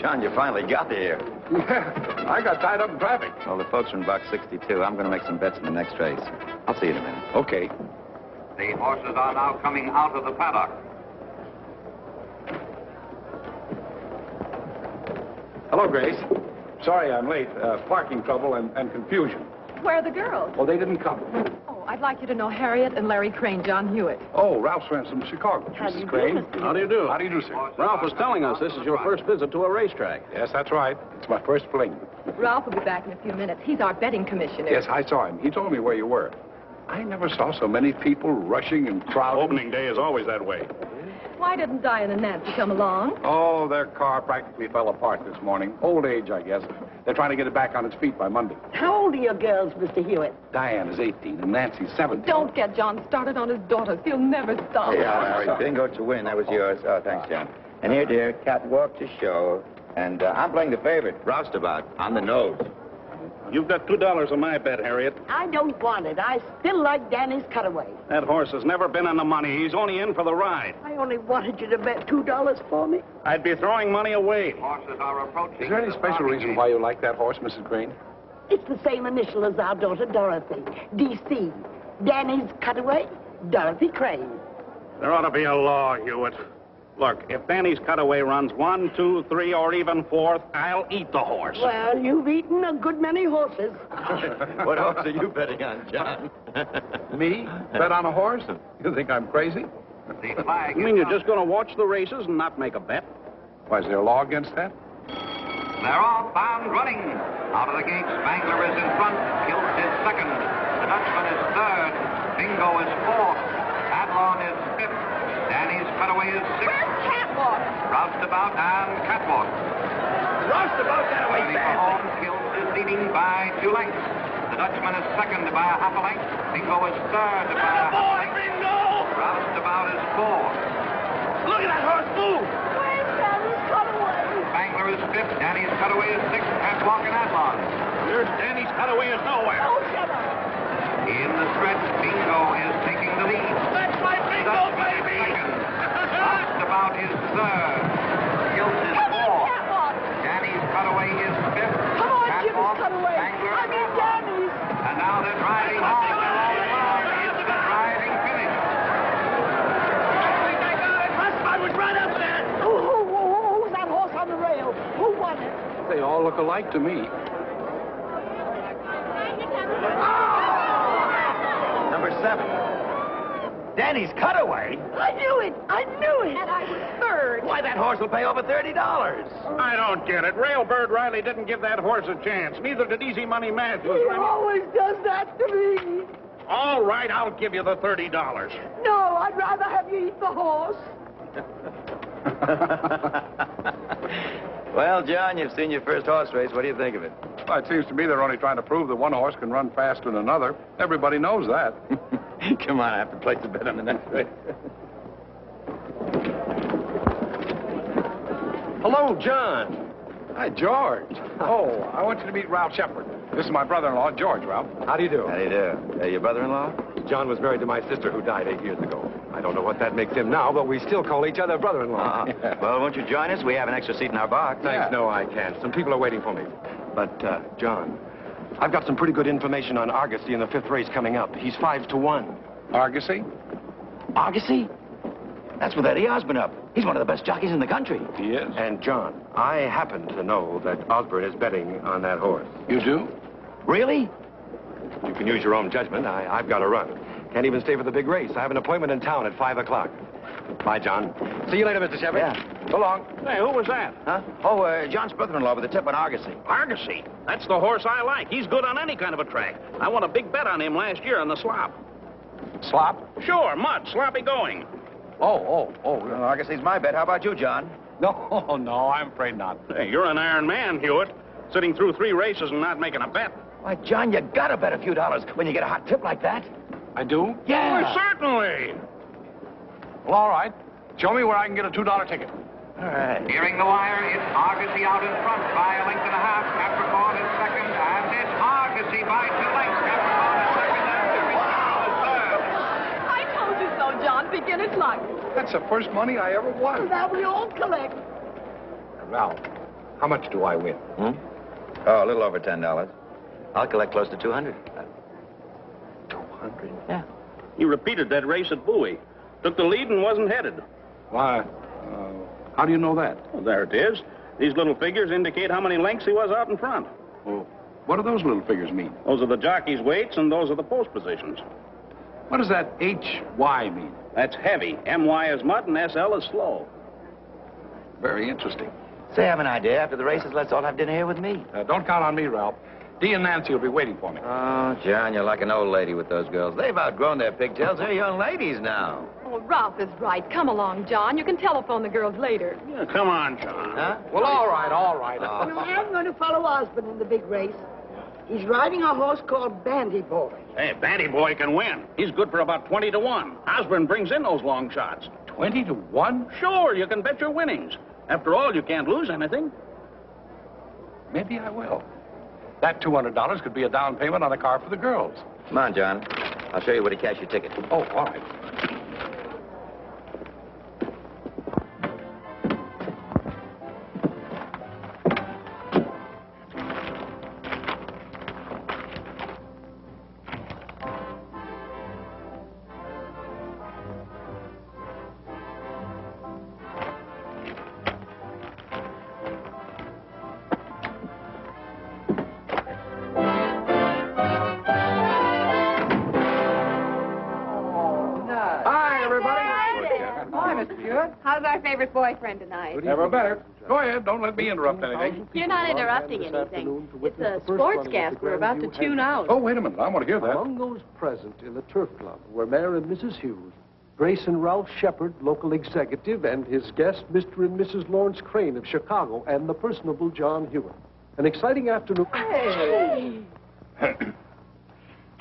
John, you finally got here. Yeah, I got tied up in traffic. Well, the folks are in box 62. I'm going to make some bets in the next race. I'll see you in a minute. Okay. The horses are now coming out of the paddock. Hello, Grace. Sorry I'm late. Parking trouble and confusion. Where are the girls? Oh, they didn't come. Oh, I'd like you to know Harriet and Larry Crane, John Hewitt. Oh, Ralph's friends from Chicago. How do you do, Crane. Mr. How do you do? How do you do, sir? Ralph was telling us this is your first visit to a racetrack. Yes, that's right. It's my first fling. Ralph will be back in a few minutes. He's our betting commissioner. Yes, I saw him. He told me where you were. I never saw so many people rushing and crowding. Opening day is always that way. Why didn't Diane and Nancy come along? Oh, their car practically fell apart this morning. Old age, I guess. They're trying to get it back on its feet by Monday. How old are your girls, Mr. Hewitt? Diane is 18 and Nancy's 17. Don't get John started on his daughters. He'll never stop. Hey, Harry, bingo to win. That was yours. Oh, thanks, John. And here, dear, catwalk to show. And I'm playing the favorite, Roustabout, on the nose. You've got $2 on my bet, Harriet. I don't want it. I still like Danny's Cutaway. That horse has never been in the money. He's only in for the ride. I only wanted you to bet $2 for me. I'd be throwing money away. Horses are approaching. Is there any the special starting reason gate. why you like that horse, Mrs. Crane? It's the same initial as our daughter Dorothy. D.C. Danny's Cutaway, Dorothy Crane. There ought to be a law, Hewitt. Look, if Danny's Cutaway runs 1, 2, 3, or even 4th, I'll eat the horse. Well, you've eaten a good many horses. What horse are you betting on, John? Me? Bet on a horse? You think I'm crazy? The flag You mean you're just going to watch the races and not make a bet? Why, is there a law against that? They're all bound running. Out of the gate, Spangler is in front. Kilts is second. The Dutchman is third. Bingo is fourth. Adlon is fifth. Danny's Cutaway is sixth. Where's Catwalk? Roustabout and Catwalk. Roustabout that way, Home Kilts is leading by 2 lengths. The Dutchman is second by a half a length. Bingo is third by a half a length. Bingo! Roustabout is fourth. Look at that horse move! Where's Danny's Cutaway? Spangler is fifth. Danny's Cutaway is sixth. Catwalk and Adlon. Here's Danny's Cutaway is nowhere. Oh, shut up. In the stretch, Bingo is taking the lead. That's my bingo, Dutchman is baby! second. Roustabout is third. Kilts is Come on, fourth. Catwalk. Danny's Cutaway is fifth. Come on, Jim's Catwalk, Cutaway. Spangler, I mean Danny's. and now they're driving home. They're all along into the driving finish. I think I got it. I was right up there. Who's that horse on the rail? Who won it? They all look alike to me. Number 7. Danny's Cutaway? I knew it. I knew it. And I was third. Why, that horse will pay over $30. I don't get it. Railbird Riley didn't give that horse a chance. Neither did Easy Money Matthews. He always does that to me. All right, I'll give you the $30. No, I'd rather have you eat the horse. Well, John, you've seen your first horse race. What do you think of it? Well, it seems to me they're only trying to prove that one horse can run faster than another. Everybody knows that. Come on, I have to place a bet on the next race. Hello, John. Hi, George. Oh, I want you to meet Ralph Shepard. This is my brother-in-law, George, Ralph. How do you do? How do you do? Your brother-in-law? John was married to my sister who died 8 years ago. I don't know what that makes him now, but we still call each other brother-in-law. Well, won't you join us? We have an extra seat in our box. Thanks, no, I can't. Some people are waiting for me. But, John, I've got some pretty good information on Argosy in the 5th race coming up. He's 5-1. Argosy? Argosy? That's with Eddie Osborne up. He's one of the best jockeys in the country. He is. And, John, I happen to know that Osborne is betting on that horse. You do? Really? You can use your own judgment. I've got to run. Can't even stay for the big race. I have an appointment in town at 5 o'clock. Bye, John. See you later, Mr. Shepard. Yeah. So long. Hey, who was that? Huh? Oh, John's brother-in-law with the tip on Argosy. Argosy. That's the horse I like. He's good on any kind of a track. I won a big bet on him last year on the slop. Slop? Sure, mud, sloppy going. Oh, Argosy's my bet. How about you, John? No, I'm afraid not. Hey, you're an iron man, Hewitt. Sitting through 3 races and not making a bet. Why, John, you gotta bet a few dollars when you get a hot tip like that. I do? Yeah. Well, certainly. Well, all right. Show me where I can get a $2 ticket. All right. Nearing the wire, it's Argosy out in front by a length and a half. Capricorn is second, and it's Argosy by 2 lengths. Capricorn is second, and Capricorn is third. I told you so, John. Beginner's luck. That's the first money I ever won. Now we all collect. Ralph, How much do I win? Oh, a little over $10. I'll collect close to 200. 200? Yeah. He repeated that race at Bowie. Took the lead and wasn't headed. Why, how do you know that? Well, there it is. These little figures indicate how many lengths he was out in front. Well, what do those little figures mean? Those are the jockey's weights, and those are the post positions. What does that HY mean? That's heavy. MY is mud, and SL is slow. Very interesting. Say, I have an idea. After the races, let's all have dinner here with me. Don't count on me, Ralph. Dee and Nancy will be waiting for me. Oh, John, you're like an old lady with those girls. They've outgrown their pigtails. They're young ladies now. Oh, Ralph is right. Come along, John. You can telephone the girls later. Yeah, come on, John. Huh? Well, all right, all right. Well, I'm going to follow Osborne in the big race. He's riding a horse called Bandy Boy. Hey, Bandy Boy can win. He's good for about 20 to 1. Osborne brings in those long shots. 20 to 1? Sure, you can bet your winnings. After all, you can't lose anything. Maybe I will. That $200 could be a down payment on a car for the girls. Come on, John. I'll show you where to cash your ticket. Oh, all right. How's our favorite boyfriend tonight? Never better. Go ahead. Don't let me interrupt anything. You're not interrupting anything. It's a sportscast. We're about to tune out. Oh, wait a minute. I want to hear that. Among those present in the Turf Club were Mayor and Mrs. Hughes, Grace and Ralph Shepard, local executive, and his guests, Mr. and Mrs. Lawrence Crane of Chicago, and the personable John Hewitt. An exciting afternoon. Hey.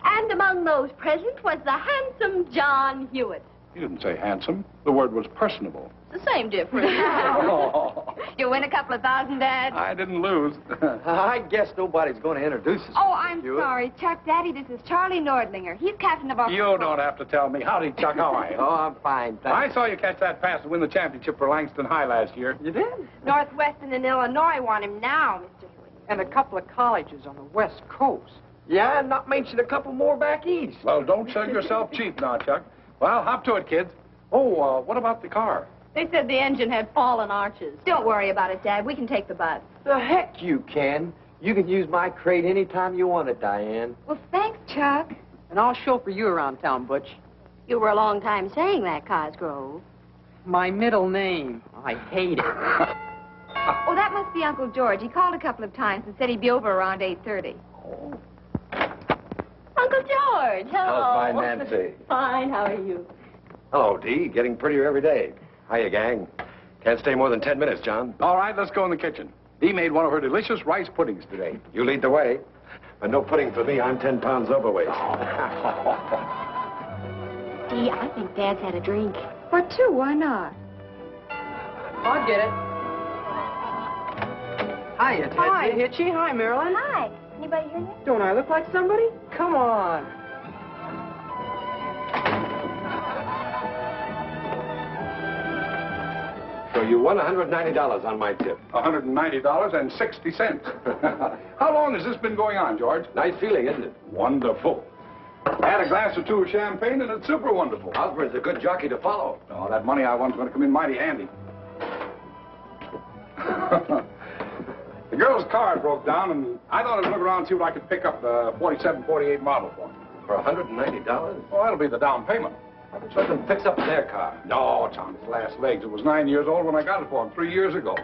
And among those present was the handsome John Hewitt. You didn't say handsome. The word was personable. It's the same difference. You win a couple of thousand, Dad? I didn't lose. I guess nobody's going to introduce us. Oh, I'm sorry. Chuck, Daddy, this is Charlie Nordlinger. He's captain of our... You don't have to tell me. Howdy, Chuck. How are you? Oh, I'm fine, thanks. I saw you catch that pass to win the championship for Langston High last year. You did? Northwestern and Illinois want him now, Mr. Hewitt. And a couple of colleges on the West Coast. Yeah, and not mention a couple more back east. Well, don't sell yourself cheap now, Chuck. Well, hop to it, kids. Oh, what about the car? They said the engine had fallen arches. Don't worry about it, Dad. We can take the bus. The heck you can. You can use my crate anytime you want it, Diane. Well, thanks, Chuck. And I'll chauffeur you around town, Butch. You were a long time saying that, Cosgrove. My middle name. I hate it. Oh, that must be Uncle George. He called a couple of times and said he'd be over around 8:30. Oh. Uncle George, hello. How's my Nancy? Fine, how are you? Hello, Dee. Getting prettier every day. Hiya, gang. Can't stay more than 10 minutes, John. All right, let's go in the kitchen. Dee made one of her delicious rice puddings today. You lead the way. But no pudding for me. I'm 10 pounds overweight. Dee, I think Dad's had a drink. For two, why not? I'll get it. Hiya, Ted. Hi. Hitchy. Hi, Marilyn. Hi. Anybody here yet? Don't I look like somebody? Come on. So you won $190 on my tip. $190.60. How long has this been going on, George? Nice feeling, isn't it? Wonderful. Add a glass or two of champagne, and it's super wonderful. Osborne's a good jockey to follow. Oh, that money I won's going to come in mighty handy. The girl's car broke down, and I thought I'd look around and see what I could pick up the 47, 48 model for. For $190? Oh, that'll be the down payment. Let them fix up their car. No, it's on its last legs. It was 9 years old when I got it for him 3 years ago.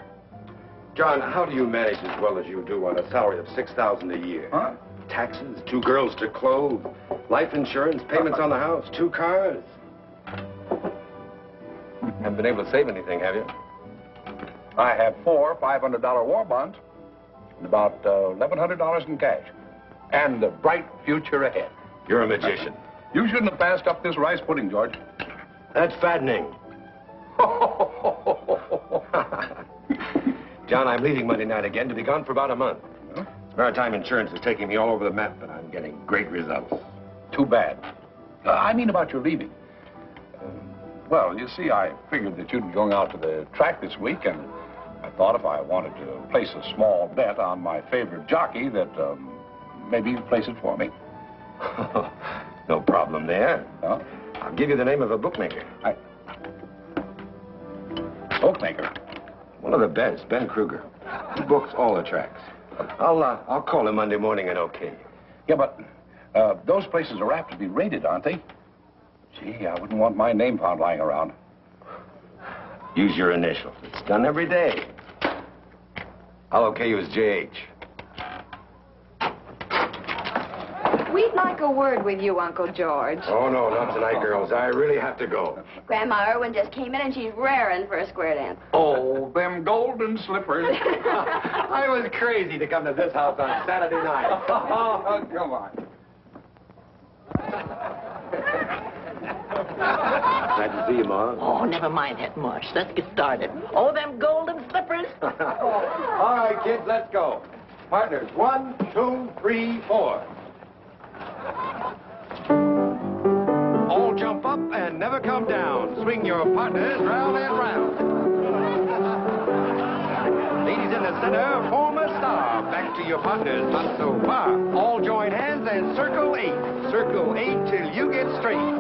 John, how do you manage as well as you do on a salary of $6,000 a year? Huh? Taxes, 2 girls to clothe, life insurance, payments on the house, 2 cars. Haven't been able to save anything, have you? I have 4 $500 war bonds and about $1,100 in cash. And a bright future ahead. You're a magician. You shouldn't have passed up this rice pudding, George. That's fattening. John, I'm leaving Monday night again to be gone for about a month. Huh? Maritime Insurance is taking me all over the map, but I'm getting great results. Too bad. I mean about your leaving. Well, you see, I figured that you'd be going out to the track this week, and I thought if I wanted to place a small bet on my favorite jockey that maybe you'd place it for me. No problem there. Huh? I'll give you the name of a bookmaker. Bookmaker? One of the best, Ben Kruger. He books all the tracks. I'll call him Monday morning and okay. Yeah, but those places are apt to be raided, aren't they? Gee, I wouldn't want my name found lying around. Use your initials. It's done every day. I'll okay you as JH. We'd like a word with you, Uncle George. Oh, no, not tonight, girls. I really have to go. Grandma Irwin just came in and she's raring for a square dance. Oh, them golden slippers. I was crazy to come to this house on Saturday night. Oh, come on. Glad to see you, Ma. Oh, never mind that much. Let's get started. Oh, them golden slippers. All right, kids, let's go. Partners, 1, 2, 3, 4. All jump up and never come down. Swing your partners round and round. Ladies in the center, form a star. Back to your partners, not so far. All join hands and circle 8. Circle 8 till you get straight.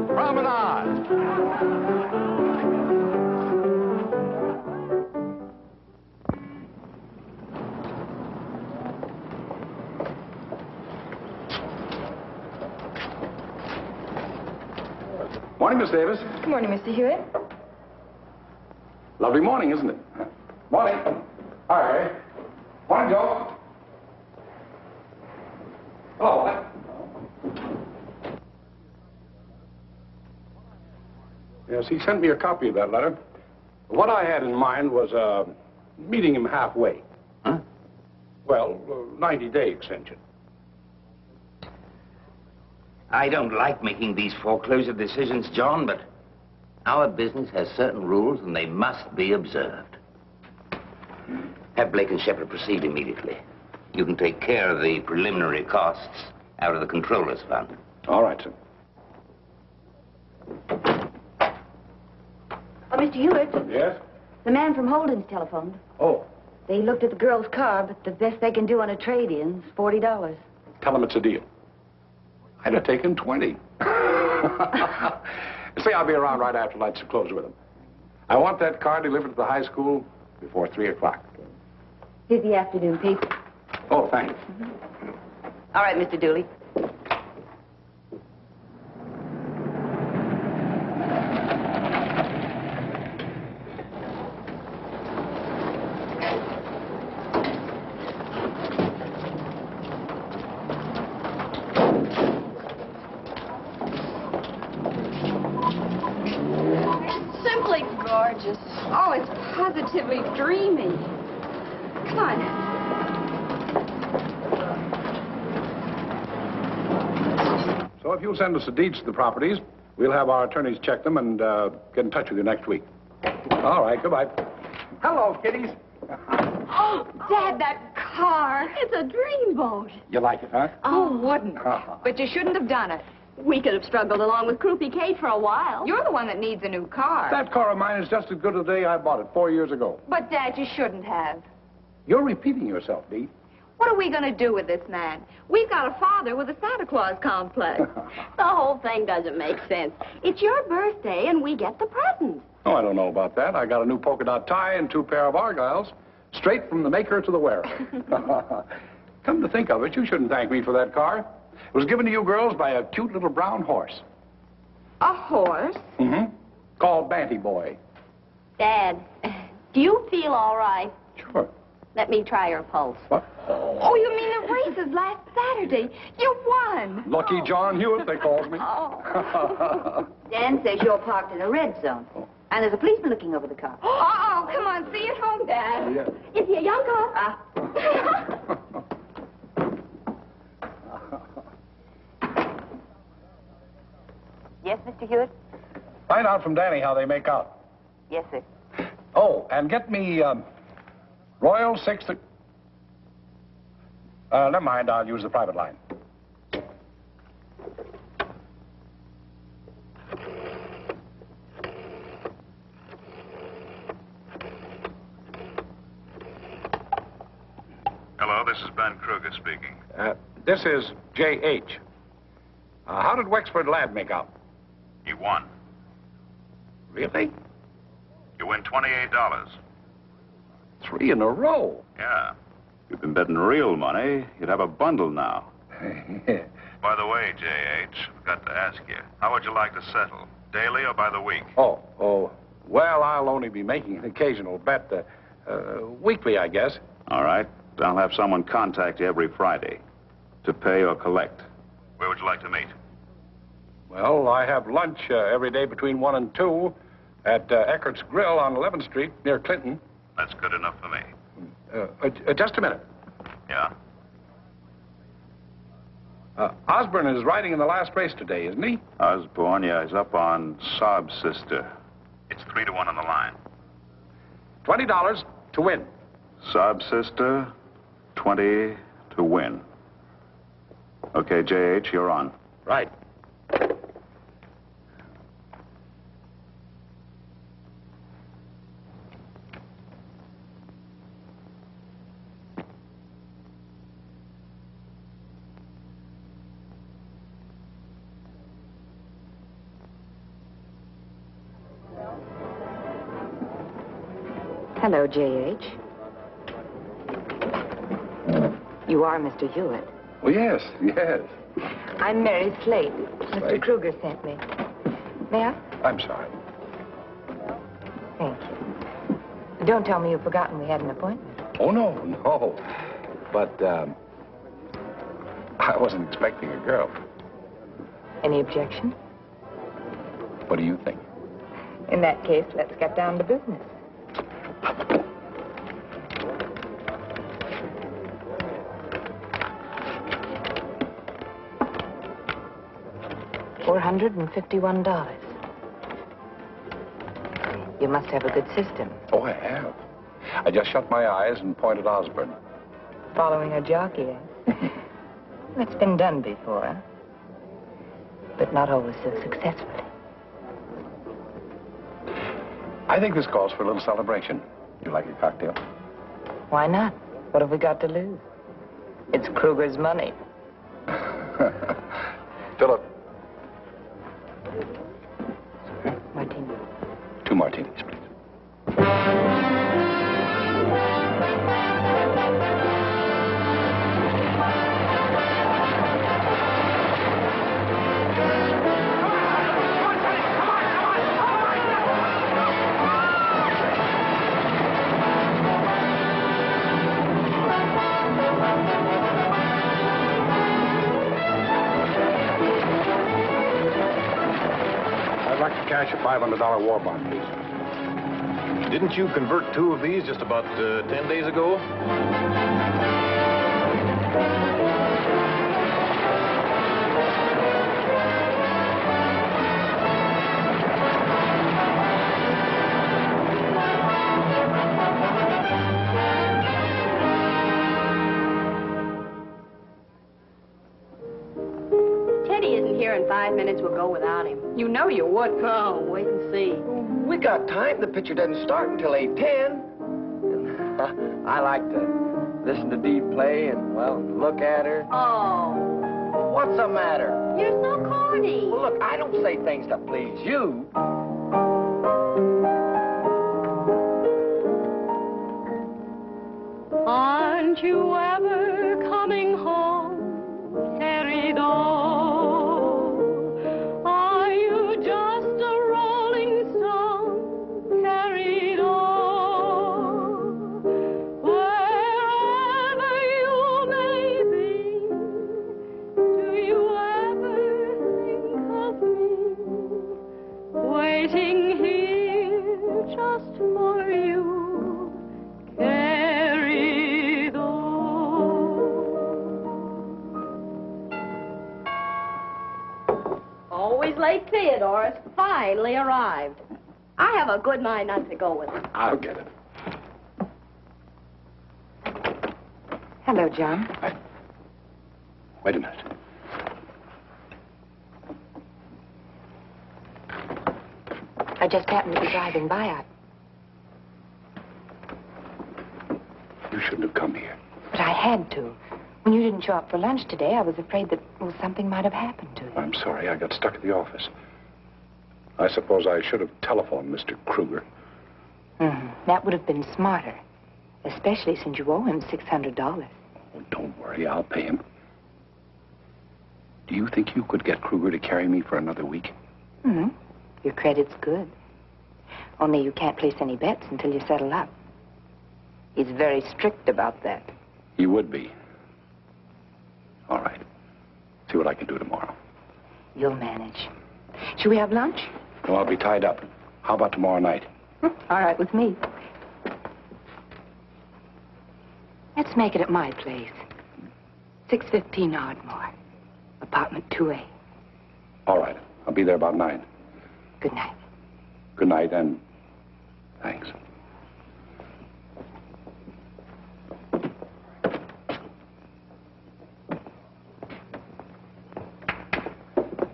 Promenade. Morning, Miss Davis. Good morning, Mr. Hewitt. Lovely morning, isn't it? Morning. Hi. Morning, Joe. Hello. Yes, he sent me a copy of that letter. What I had in mind was meeting him halfway. Huh? Well, 90-day extension. I don't like making these foreclosure decisions, John, but our business has certain rules and they must be observed. Have Blake and Shepard proceed immediately. You can take care of the preliminary costs out of the controller's fund. All right, sir. Oh, Mr. Hewitt, Yes? the man from Holden's telephoned. Oh, They looked at the girl's car, but the best they can do on a trade-in is $40. tell him it's a deal. I'd have taken 20. Say, I'll be around right after lunch to close with him. I want that car delivered to the high school before 3 o'clock. Here's the afternoon paper. Oh, thanks. All right, Mr. Dooley. Simply gorgeous. Oh, it's positively dreamy. Come on. So if you'll send us the deeds to the properties, we'll have our attorneys check them and get in touch with you next week. All right, goodbye. Hello, kiddies. Oh, Dad, that car. It's a dreamboat. You like it, huh? Oh, wouldn't. But you shouldn't have done it. We could have struggled along with Croupy Kate for a while. You're the one that needs a new car. That car of mine is just as good as the day I bought it 4 years ago. But, Dad, you shouldn't have. You're repeating yourself, Dee. What are we going to do with this man? We've got a father with a Santa Claus complex. The whole thing doesn't make sense. It's your birthday, and we get the present. Oh, I don't know about that. I got a new polka dot tie and 2 pair of Argyles, straight from the maker to the wearer. Come to think of it, you shouldn't thank me for that car. It was given to you girls by a cute little brown horse. A horse? Mm-hmm. Called Banty Boy. Dad, do you feel all right? Sure. Let me try your pulse. What? Oh, you mean the races last Saturday? You won. Lucky John Hewitt, they called me. Oh. Dan says you're parked in a red zone. And there's a policeman looking over the car. Oh, come on. See you at home, Dad. Yeah. Is he a young cop? Yes, Mr. Hewitt? Find out from Danny how they make out. Yes, sir. Oh, and get me Royal 6... never mind, I'll use the private line. this is Ben Kruger speaking. This is J.H. How did Wexford Lad make out? You won. Really? You win $28. 3 in a row. Yeah. If you've been betting real money, you'd have a bundle now. By the way, J.H., I've got to ask you, how would you like to settle? Daily or by the week? Oh, well, I'll only be making an occasional bet, weekly, I guess. All right. I'll have someone contact you every Friday to pay or collect. Where would you like to meet? Well, I have lunch every day between 1 and 2 at Eckert's Grill on 11th Street near Clinton. That's good enough for me. Just a minute. Yeah? Osborne is riding in the last race today, isn't he? Osborne, yeah, he's up on Sob Sister. It's 3-1 on the line. $20 to win. Sob Sister, 20 to win. Okay, J.H., you're on. Right. Hello, J.H. You are Mr. Hewitt. Well, yes. I'm Mary Slate. Mr. Kruger sent me. May I? I'm sorry. Thank you. Don't tell me you've forgotten we had an appointment. Oh, no. But, I wasn't expecting a girl. Any objection? What do you think? In that case, let's get down to business. $451. You must have a good system. Oh, I have. I just shut my eyes and pointed Osborne. Following a jockey, eh? That's been done before, but not always so successfully. I think this calls for a little celebration. You like a cocktail? Why not? What have we got to lose? It's Kruger's money. Philip. Martini. 2 martinis, please. I'd like to cash a $500 war bond, please. Didn't you convert 2 of these just about 10 days ago? Teddy isn't here in 5 minutes. We'll go without him. You know you would. Oh, wait and see. We got time. The picture doesn't start until 8:10. I like to listen to Dee play and, well, look at her. Oh. What's the matter? You're so corny. Well, look, I don't say things to please you. Aren't you ever coming home, carried on? Are you just a rolling stone, carried on? Wherever you may be, do you ever think of me? Waiting here just for you, carried on. Always late Theodore's finally arrived. I have a good mind not to go with him. I'll get it. Hello, John. Wait a minute. I just happened to be driving by. You shouldn't have come here. But I had to. When you didn't show up for lunch today, I was afraid that, well, something might have happened to you. I'm sorry. I got stuck at the office. I suppose I should have telephoned Mr. Kruger. That would have been smarter, especially since you owe him $600. Oh, don't worry. I'll pay him. Do you think you could get Kruger to carry me for another week? Your credit's good. Only you can't place any bets until you settle up. He's very strict about that. He would be. All right. See what I can do tomorrow. You'll manage. Should we have lunch? No, I'll be tied up. How about tomorrow night? All right, with me. Let's make it at my place. 615 Ardmore. Apartment 2A. All right. I'll be there about 9. Good night. Good night, and thanks.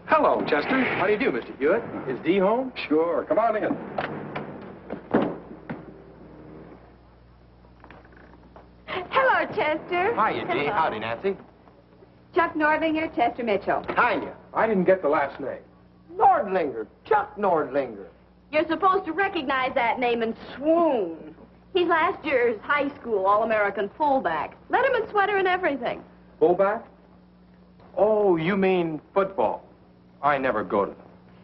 Hello, Chester. How do you do, Mr. Hewitt? Is Dee home? Sure. Come on in. Hello, Chester. Hiya, Dee. Howdy, Nancy. Chuck Nordlinger, Chester Mitchell. Hiya. I didn't get the last name. Nordlinger. Chuck Nordlinger. You're supposed to recognize that name and swoon. He's last year's high school All-American fullback. Letterman sweater and everything. Fullback? Oh, you mean football. I never go to them.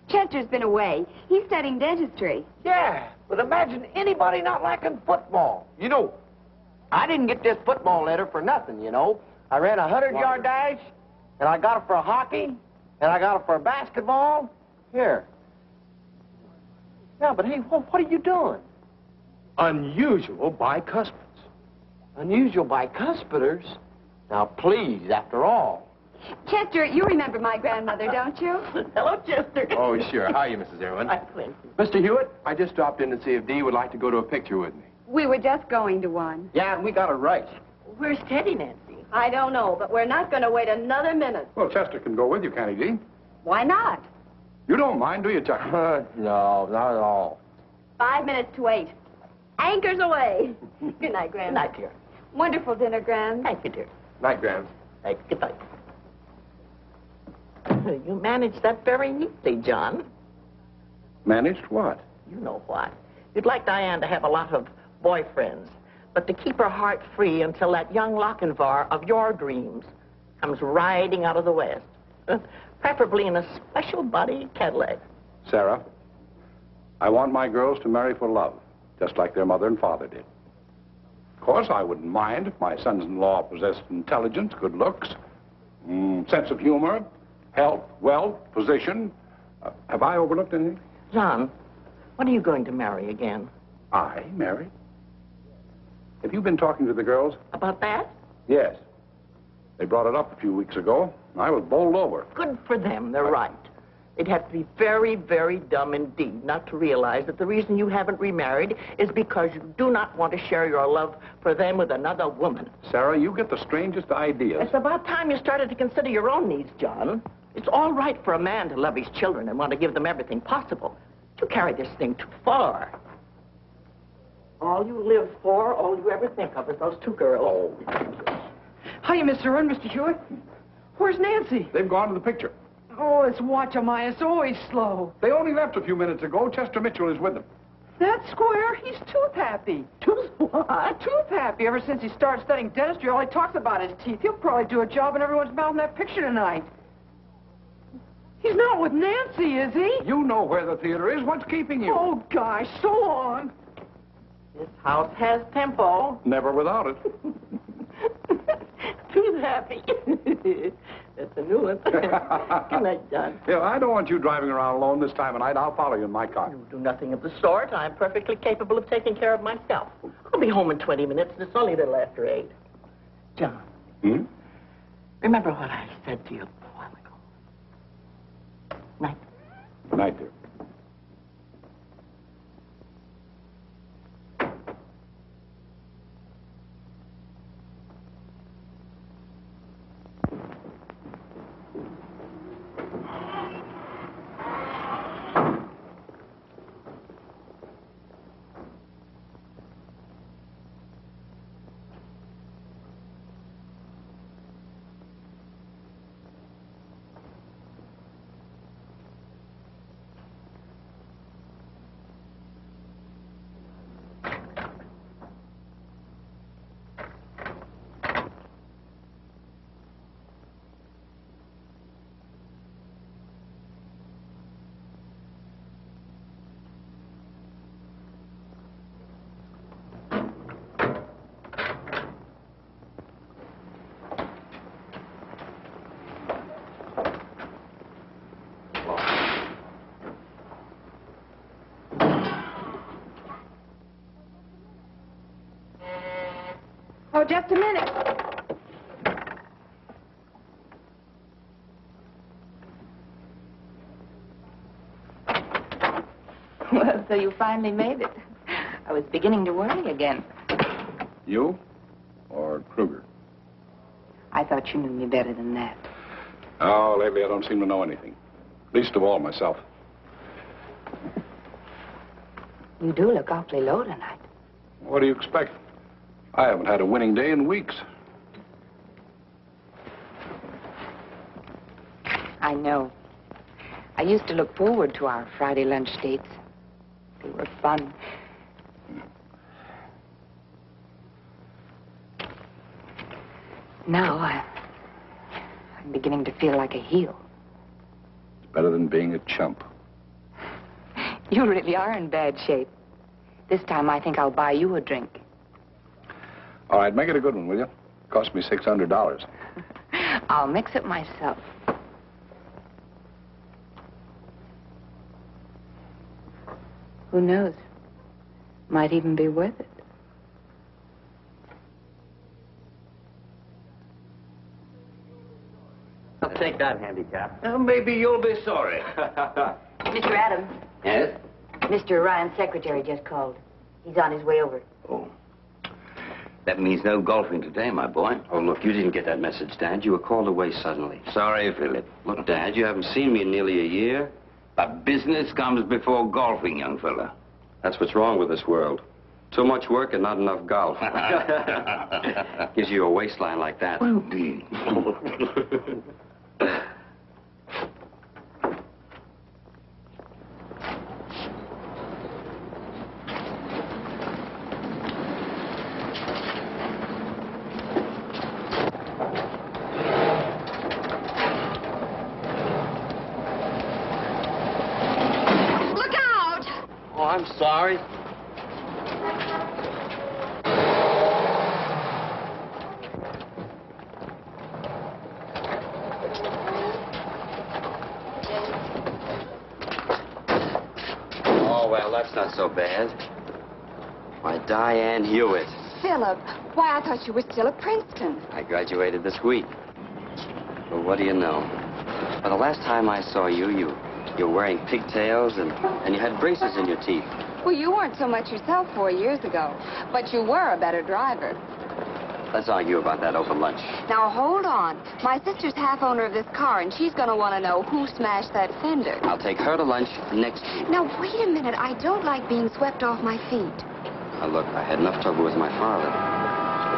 Chester's been away. He's studying dentistry. Yeah, but imagine anybody not liking football. You know, I didn't get this football letter for nothing, you know. I ran a 100-yard dash, and I got it for hockey, and I got it for basketball. Here. Yeah, but hey, what are you doing? Unusual bicuspids. Unusual bicuspiders? Now, please, after all. Chester, you remember my grandmother, don't you? Hello, Chester. Oh, sure. How are you, Mrs. Irwin? Mr. Hewitt, I just stopped in to see if Dee would like to go to a picture with me. We were just going to one. Yeah, and we got it right. Where's Teddy, Nancy? I don't know, but we're not going to wait another minute. Well, Chester can go with you, can't he, Dee? Why not? You don't mind, do you, Chuck? No, not at all. 5 minutes to 8. Anchors away. Good night, Graham. Good night, dear. Wonderful dinner, Gran. Thank you, dear. Night, Graham. Hey, good night. You managed that very neatly, John. Managed what? You know what. You'd like Diane to have a lot of boyfriends, but to keep her heart free until that young Lochinvar of your dreams comes riding out of the west. Preferably in a special body Cadillac. Sarah, I want my girls to marry for love, just like their mother and father did. Of course, I wouldn't mind if my sons-in-law possessed intelligence, good looks, sense of humor, health, wealth, position. Have I overlooked anything? John, when are you going to marry again? I marry? Have you been talking to the girls? About that? Yes. They brought it up a few weeks ago. I was bowled over. Good for them. They're right. They'd have to be very, very dumb indeed not to realize that the reason you haven't remarried is because you do not want to share your love for them with another woman. Sarah, you get the strangest ideas. It's about time you started to consider your own needs, John. It's all right for a man to love his children and want to give them everything possible. You carry this thing too far. All you live for, all you ever think of is those two girls. Hiya, Mr. Irwin, Mr. Hewitt. Where's Nancy? They've gone to the picture. Oh, it's watch-a-my. It's always slow. They only left a few minutes ago. Chester Mitchell is with them. That square, he's tooth happy. Tooth what? Tooth happy. Ever since he started studying dentistry, all he talks about is teeth. He'll probably do a job in everyone's mouth in that picture tonight. He's not with Nancy, is he? You know where the theater is. What's keeping you? Oh, gosh, so long. This house has tempo. Never without it. Tooth happy. That's a new one. Good night, John. Yeah, I don't want you driving around alone this time of night. I'll follow you in my car. You do nothing of the sort. I'm perfectly capable of taking care of myself. I'll be home in 20 minutes, and it's only a little after 8. John. Remember what I said to you a while ago. Night. Good night, dear. Just a minute. Well, so you finally made it. I was beginning to worry again. You or Kruger? I thought you knew me better than that. Oh, lately I don't seem to know anything. Least of all myself. You do look awfully low tonight. What do you expect? I haven't had a winning day in weeks. I know. I used to look forward to our Friday lunch dates. They were fun. Now, I'm beginning to feel like a heel. It's better than being a chump. You really are in bad shape. This time, I think I'll buy you a drink. All right, make it a good one, will you? Cost me $600. I'll mix it myself. Who knows? Might even be worth it. I'll take that handicap. Maybe you'll be sorry. Mr. Adams. Yes? Mr. Ryan's secretary just called. He's on his way over. Oh. That means no golfing today, my boy. Oh, look, you didn't get that message, Dad. You were called away suddenly. Sorry, Philip. Look, Dad, you haven't seen me in nearly a year. But business comes before golfing, young fella. That's what's wrong with this world. Too much work and not enough golf. Gives you a waistline like that. Well, be. Look out! Oh, I'm sorry. Oh, well, that's not so bad. Why, Diane Hewitt. Philip, why, I thought you were still at Princeton. I graduated this week. Well, what do you know? Well, the last time I saw you, you were wearing pigtails and you had braces in your teeth. Well, you weren't so much yourself 4 years ago, but you were a better driver. Let's argue about that over lunch. Now, hold on. My sister's half owner of this car, and she's going to want to know who smashed that fender. I'll take her to lunch next week. Now, wait a minute. I don't like being swept off my feet. Now, look, I had enough trouble with my father.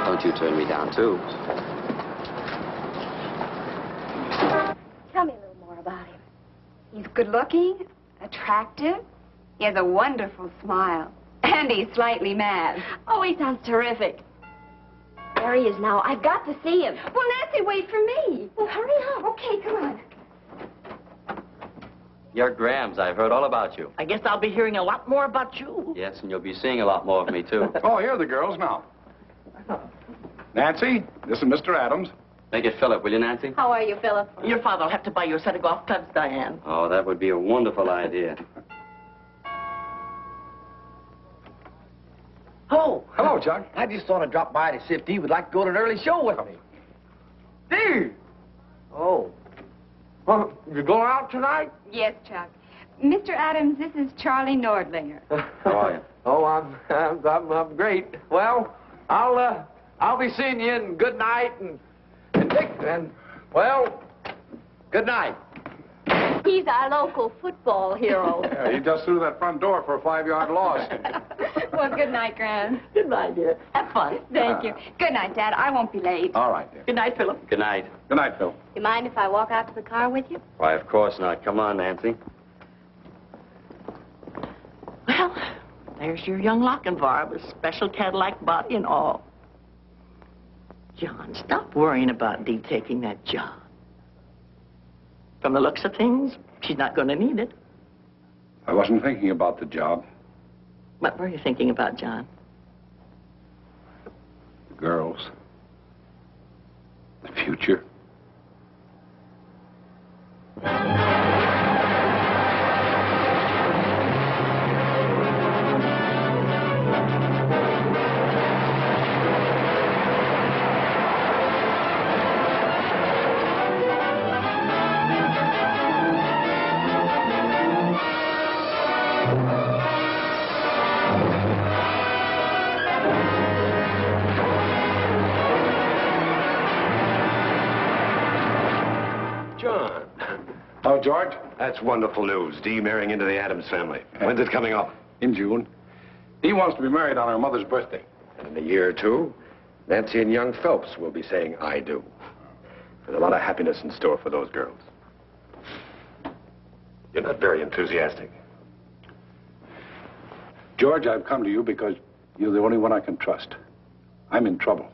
Don't you turn me down, too. Tell me a little more about him. He's good-looking, attractive. He has a wonderful smile. And he's slightly mad. Oh, he sounds terrific. There he is now. I've got to see him. Well, Nancy, wait for me. Well, hurry up. Okay, come on. You're Grams. I've heard all about you. I guess I'll be hearing a lot more about you. Yes, and you'll be seeing a lot more of me, too. Oh, here are the girls now. Nancy, this is Mr. Adams. Make it Philip, will you, Nancy? How are you, Philip? Your father will have to buy you a set of golf clubs, Diane. Oh, that would be a wonderful idea. Oh, hello, Chuck. I just thought I'd drop by to see if Dee would like to go to an early show with me. Dee! Oh. Well, you going out tonight? Yes, Chuck. Mr. Adams, this is Charlie Nordlinger. How are you? Oh, I'm great. Well, I'll be seeing you, and good night, and Dick, and, well, good night. He's our local football hero. Yeah, he just threw that front door for a 5-yard loss. Well, good night, Gran. Good night, dear. Have fun. Thank you. Good night, Dad. I won't be late. All right, dear. Good night, Philip. Good night. Good night, Phil. You mind if I walk out to the car with you? Why, of course not. Come on, Nancy. Well, there's your young Lochinvar with special Cadillac body and all. John, stop worrying about Dee taking that job. From the looks of things, she's not going to need it. I wasn't thinking about the job. What were you thinking about, John? The girls. The future. John. Oh, George? That's wonderful news. Dee marrying into the Adams family. When's it coming up? In June. Dee wants to be married on her mother's birthday. And in a year or two, Nancy and young Phelps will be saying, I do. There's a lot of happiness in store for those girls. You're not very enthusiastic. George, I've come to you because you're the only one I can trust. I'm in trouble.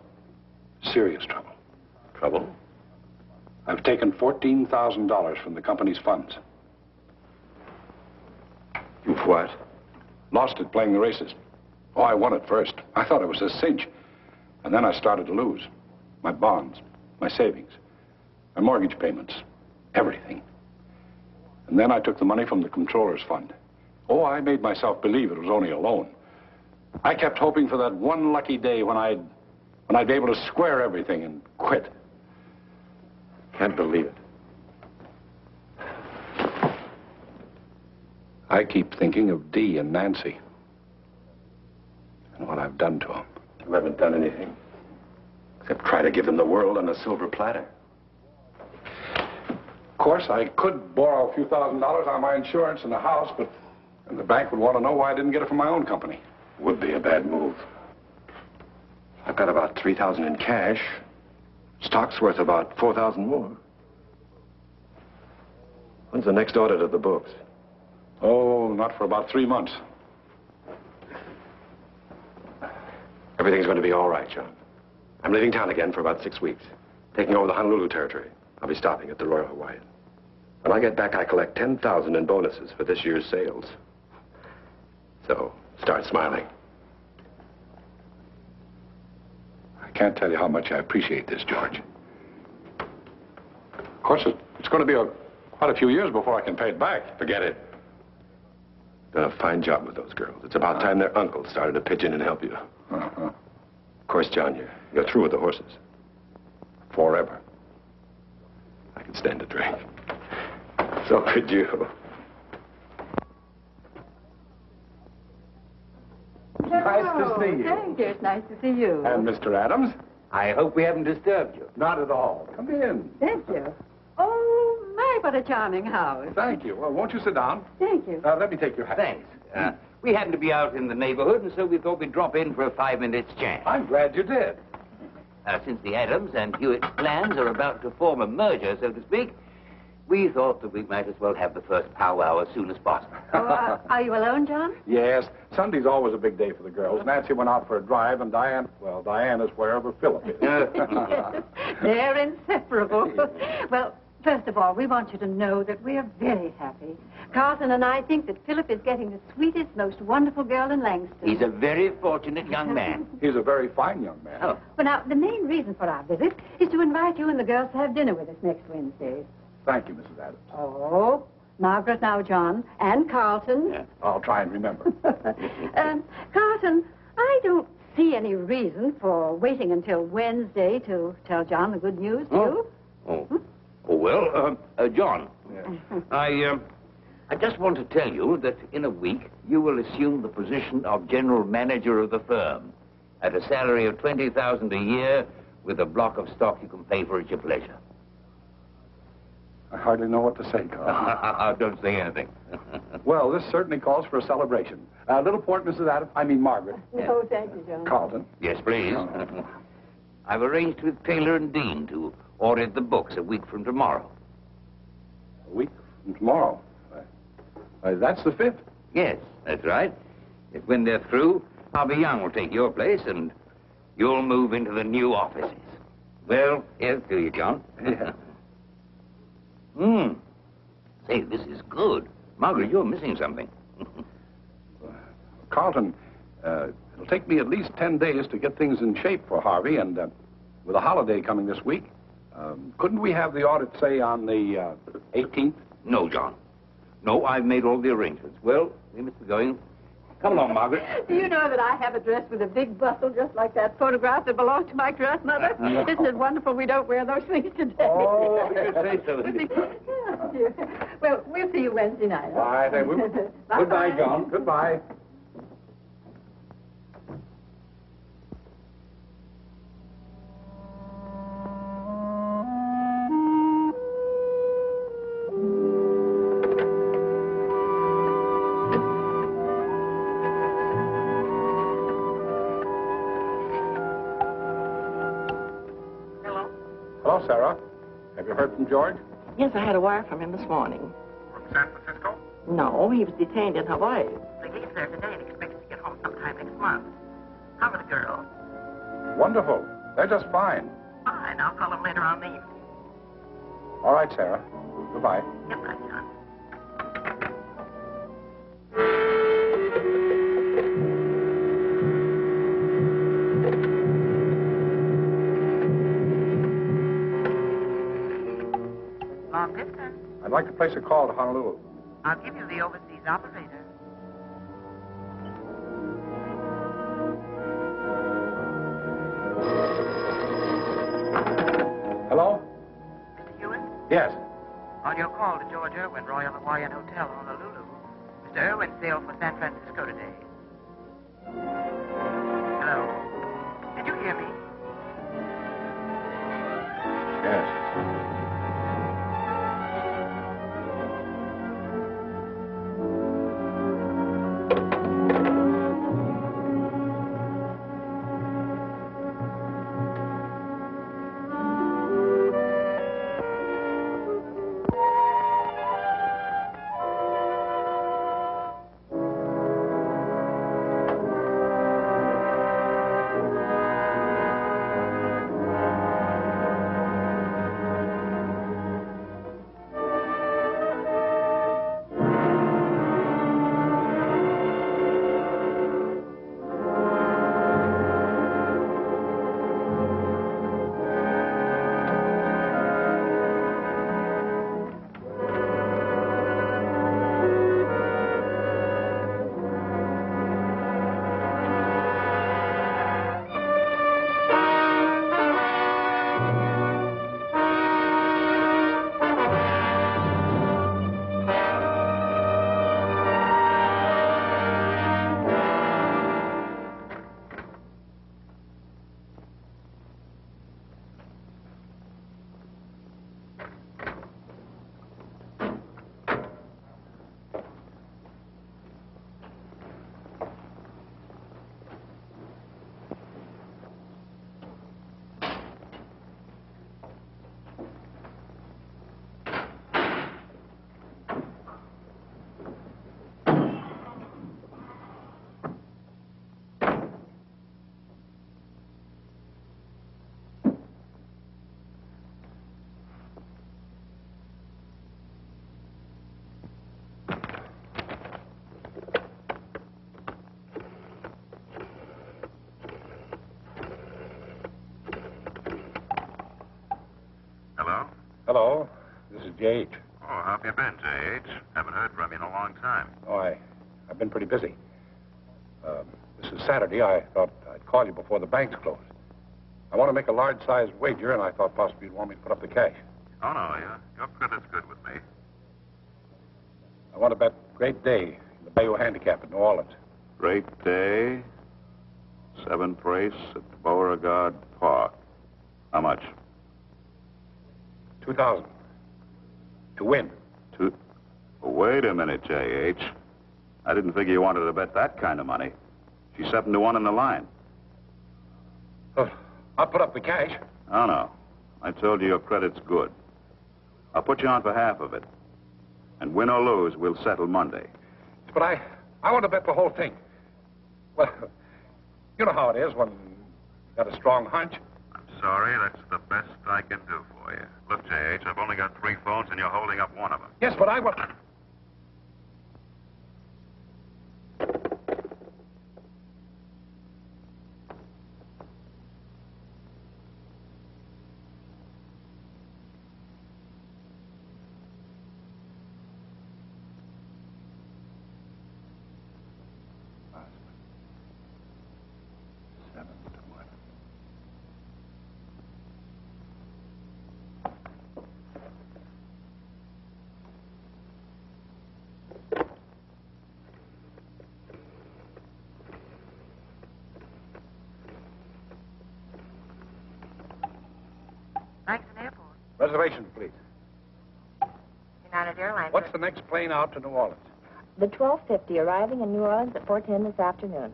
Serious trouble. Trouble? I've taken $14,000 from the company's funds. You've what? Lost it playing the races. Oh, I won at first. I thought it was a cinch. And then I started to lose. My bonds, my savings, my mortgage payments, everything. And then I took the money from the controller's fund. Oh, I made myself believe it was only a loan. I kept hoping for that one lucky day when I'd be able to square everything and quit. Can't believe it. I keep thinking of Dee and Nancy and what I've done to them. You haven't done anything except try to give them the world on a silver platter. Of course, I could borrow a few $1,000s on my insurance and the house, but the bank would want to know why I didn't get it from my own company. Would be a bad move. I've got about $3,000 in cash. Stock's worth about $4,000 more. When's the next audit of the books? Oh, not for about 3 months. Everything's going to be all right, John. I'm leaving town again for about 6 weeks, taking over the Honolulu territory. I'll be stopping at the Royal Hawaiian. When I get back, I collect $10,000 in bonuses for this year's sales. So, start smiling. I can't tell you how much I appreciate this, George. Of course, it's going to be quite a few years before I can pay it back. Forget it. Done a fine job with those girls. It's about time their uncle started to pitch in and help you. Of course, John, you're through with the horses. Forever. I could stand a drink. So could you. Nice to see you. Thank you. It's nice to see you. And Mr. Adams? I hope we haven't disturbed you. Not at all. Come in. Thank you. Oh, my, what a charming house. Thank you. Well, won't you sit down? Thank you. Let me take your hat. Thanks. We happened to be out in the neighborhood, and so we thought we'd drop in for a 5-minute chat. I'm glad you did. Since the Adams and Hewitt plans are about to form a merger, so to speak, we thought that we might as well have the first powwow as soon as possible. Oh, are you alone, John? Yes. Sunday's always a big day for the girls. Nancy went out for a drive, and Diane is wherever Philip is. They're inseparable. Well, first of all, we want you to know that we are very happy. Carlton and I think that Philip is getting the sweetest, most wonderful girl in Langston. He's a very fortunate young man. He's a very fine young man. Oh. Well, now, the main reason for our visit is to invite you and the girls to have dinner with us next Wednesday. Thank you, Mrs. Adams. Oh, Margaret now, John, and Carlton. Yeah, I'll try and remember. Carlton, I don't see any reason for waiting until Wednesday to tell John the good news, do you? Well, John, I just want to tell you that in a week you will assume the position of general manager of the firm at a salary of $20,000 a year with a block of stock you can pay for at your pleasure. I hardly know what to say, Carl. Don't say anything. Well, this certainly calls for a celebration. Little port, Mrs. Adams. I mean, Margaret. No, thank you, John. Carlton. Yes, please. I've arranged with Taylor and Dean to audit the books a week from tomorrow. A week from tomorrow? That's the 5th? Yes, that's right. If when they're through, Harvey Young will take your place and you'll move into the new offices. Well, here's to you, John. Yeah. Say, this is good. Margaret, you're missing something. Carlton, it'll take me at least 10 days to get things in shape for Harvey, and with a holiday coming this week, couldn't we have the audit, say, on the 18th? No, John. No, I've made all the arrangements. Well, we must be going. Come along, Margaret. Do you know that I have a dress with a big bustle just like that photograph that belonged to my dressmother? Isn't it wonderful we don't wear those things today? Oh, you say so. Yeah, dear. Well, we'll see you Wednesday night. Bye. Goodbye, John. Goodbye. Hello, Sarah. Have you heard from George? Yes, I had a wire from him this morning. From San Francisco? No, he was detained in Hawaii. But he's there today and expects to get home sometime next month. How are the girls? Wonderful. They're just fine. Fine. I'll call him later on in the evening. All right, Sarah. Goodbye. Goodbye, John. Long distance. I'd like to place a call to Honolulu. I'll give you the overseas operator. Hello? Mr. Hewitt? Yes. On your call to George Irwin, Royal Hawaiian Hotel, Honolulu. Mr. Irwin sailed for San Francisco today. Hello? Did you hear me? Yes. Hello, this is J.H. Oh, how have you been, J.H.? Haven't heard from you in a long time. Oh, I've been pretty busy. This is Saturday. I thought I'd call you before the banks close. I want to make a large-sized wager, and I thought possibly you'd want me to put up the cash. Oh, no, your credit's good with me. I want to bet Great Day in the Bayou Handicap in New Orleans. Great Day, 7th race at Beauregard Park. How much? 2,000. To win. Oh, wait a minute, J.H. I didn't figure you wanted to bet that kind of money. She's 7-1 in the line. I'll put up the cash. Oh, no. I told you your credit's good. I'll put you on for half of it. And win or lose, we'll settle Monday. But I want to bet the whole thing. Well, you know how it is when you've got a strong hunch. I'm sorry, that's the best I can do for you. Look, J.H., I've only got 3 phones, and you're holding up one of them. Yes, but I will... Frankston Airport. Reservation, please. United Airlines. What's the next plane out to New Orleans? The 1250 arriving in New Orleans at 4:10 this afternoon.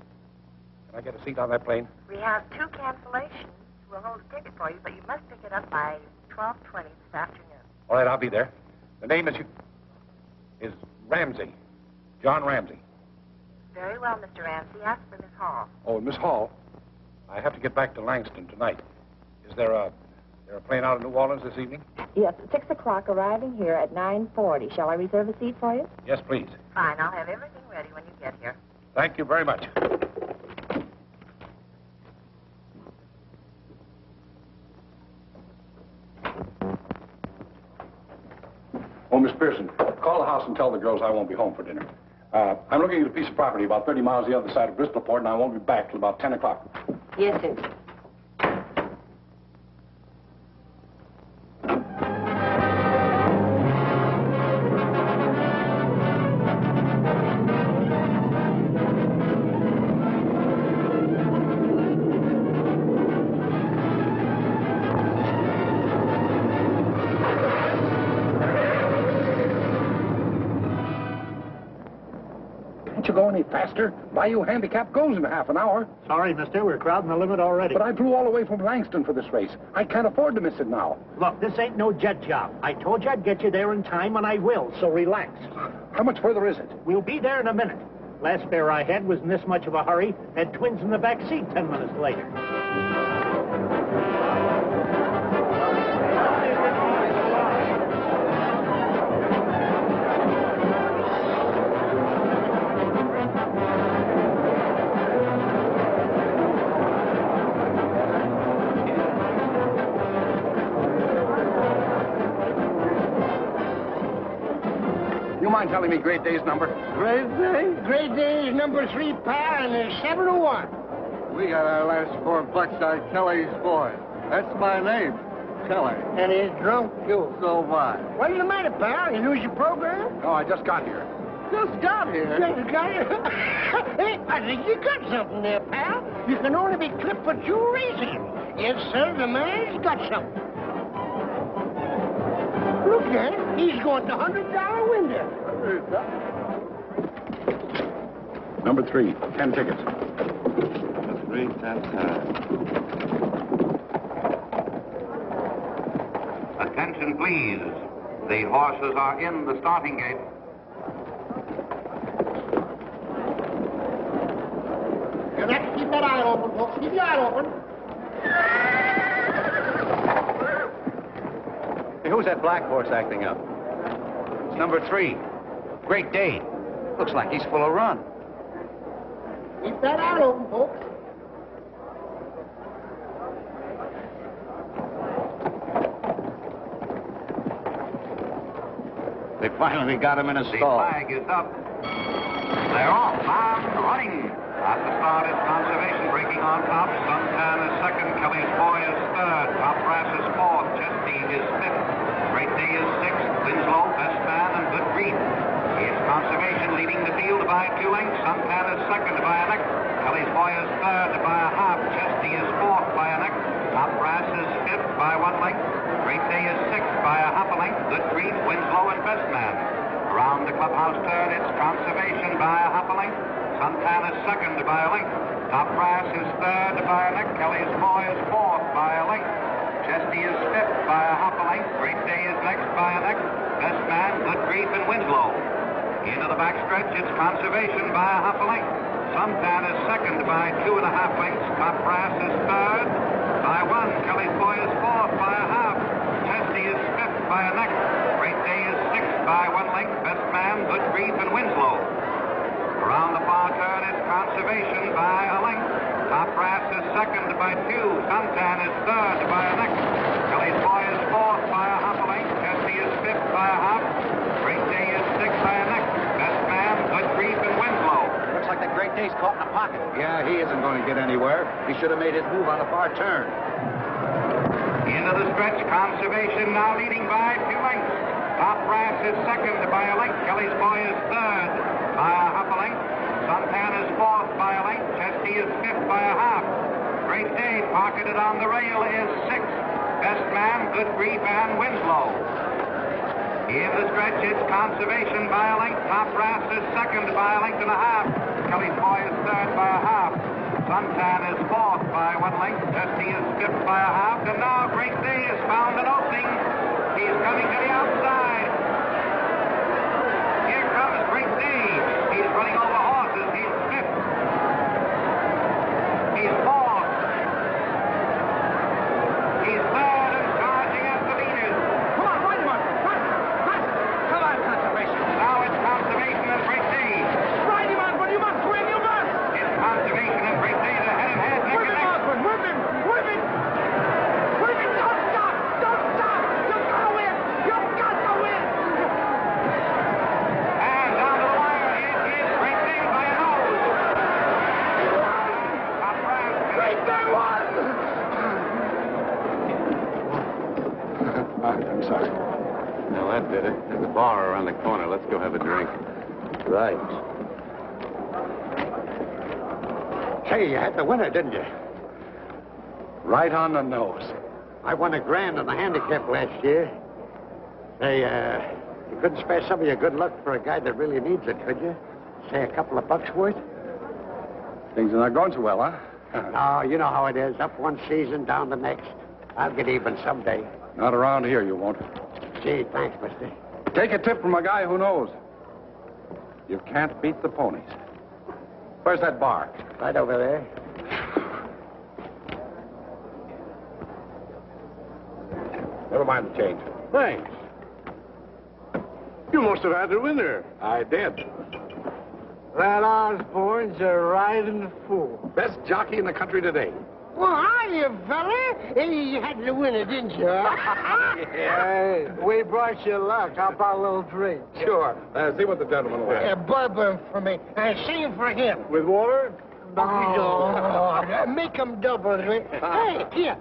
Can I get a seat on that plane? We have 2 cancellations. We'll hold a ticket for you, but you must pick it up by 12:20 this afternoon. All right, I'll be there. The name is Ramsey. John Ramsey. Very well, Mr. Ramsey. Ask for Miss Hall. Oh, Miss Hall, I have to get back to Langston tonight. Is there a plane out of New Orleans this evening? Yes, 6 o'clock, arriving here at 9:40. Shall I reserve a seat for you? Yes, please. Fine. I'll have everything ready when you get here. Thank you very much. Oh, Miss Pearson, call the house and tell the girls I won't be home for dinner. I'm looking at a piece of property about 30 miles the other side of Bristolport, and I won't be back till about 10 o'clock. Yes, sir. Can't you go any faster? Bayou Handicap goes in half an hour. Sorry, mister. We're crowding the limit already. But I flew all the way from Langston for this race. I can't afford to miss it now. Look, this ain't no jet job. I told you I'd get you there in time, and I will, so relax. How much further is it? We'll be there in a minute. Last fare I had was in this much of a hurry. Had twins in the back seat 10 minutes later. You mind telling me Great Day's number? Great Day? Great Day is number 3, pal, and there's 7 to 1. We got our last 4 bucks on Kelly's boy. That's my name, Kelly. And he's drunk, too. So am I. What's the matter, pal? You lose your program? No, I just got here. Just got here. Just got here? Hey, I think you got something there, pal. You can only be clipped for 2 reasons. Yes, sir, the man's got something. Look at him. He's going to $100 window. Number 3, 10 tickets. Number 3, 10 times. Attention, please. The horses are in the starting gate. You got to keep that eye open, folks. Keep your eye open. Hey, who's that black horse acting up? It's number 3. Great Day. Looks like he's full of run. Keep that eye open, folks. They finally got him in a The stall. flag is up. They're off, bound, running. At the start is Conservation breaking on top. Suntan is second. Kelly's Boy is third. Top Brass is fourth. Chesty is fifth. Great Day is sixth. Winslow, Best Man, and Good Grief. It's Conservation leading the field by 2 lengths. Suntan is second by a neck. Kelly's Boy is third by a half. Chesty is fourth by a neck. Top Brass is fifth by 1 length. Great Day is sixth by a half a length. Good Grief, Winslow, and Best Man. Around the clubhouse turn, it's Conservation by a half a length. Suntan is second by a length. Top Brass is third by a neck. Kelly's Boy is fourth by a length. Chesty is fifth by a half a length. Great Day is next by a neck. Best Man, Good Grief, and Winslow. Into the backstretch, it's Conservation by a half a length. Suntan is second by 2.5 lengths. Top Brass is third by 1. Kelly's Boy is fourth by a half. Chesty is fifth by a neck. Great Day is sixth by 1 length. Best Man, Good Grief, and Winslow. Around the far turn, it's Conservation by a length. Top Brass is second by 2. Suntan is third by a neck. Kelly's Boy is fourth by a half a length. Chesty is fifth by a half. Great Day is sixth by a neck. Best Man, Good Grief, and Winslow. Looks like the Great Day's caught in a pocket. Yeah, he isn't going to get anywhere. He should have made his move on the far turn. Into the stretch, Conservation now leading by 2 lengths. Top Brass is second by a length. Kelly's Boy is third by a half a length. Suntan is fourth by a length. Chesty is fifth by a half. Great Day, pocketed on the rail, is sixth. Best Man, Good Grief, and Winslow. In the stretch, it's Conservation by a length. Top Brass is second by a length and a half. Kelly's Boy is third by a half. Suntan is fourth by 1 length. Dusty is fifth by a half. And now Great Day has found an opening. He's coming to the outside. Here comes Great Day. He's running over horses. He's fifth. He's fourth. He's third and charging at the leaders. Come on, run, Mark. Run. Come on, Conservation. Now it's Conservation and Great Day. Ride him, Osborne. You must win. You must. It's Conservation and Great Day. They're head and head. Whip him, Osborne. Whip him. Whip him. Whip him. Don't stop. Don't stop. You've got to win. You've got to win. And down to the wire. It is Great Day by a nose. Great Day won. I'm sorry. Well, that did it. There's a bar around the corner. Let's go have a drink. Right. Hey, you had the winner, didn't you? Right on the nose. I won $1,000 in the handicap last year. Hey, you couldn't spare some of your good luck for a guy that really needs it, could you? Say a couple of bucks worth? Things are not going so well, huh? No, you know how it is. Up one season, down the next. I'll get even someday. Not around here, you won't. Gee, thanks, mister. Take a tip from a guy who knows. You can't beat the ponies. Where's that bar? Right over there. Never mind the change. Thanks. You must have had the winner. I did. That Osborne's a riding fool. Best jockey in the country today. Well, hiya, fella. You had the winner, didn't you? Yeah, we brought you luck. How about a little drink? Sure. See what the gentleman wants. Bourbon for me. Same for him. With water? Oh, make him double drink. Hey, here.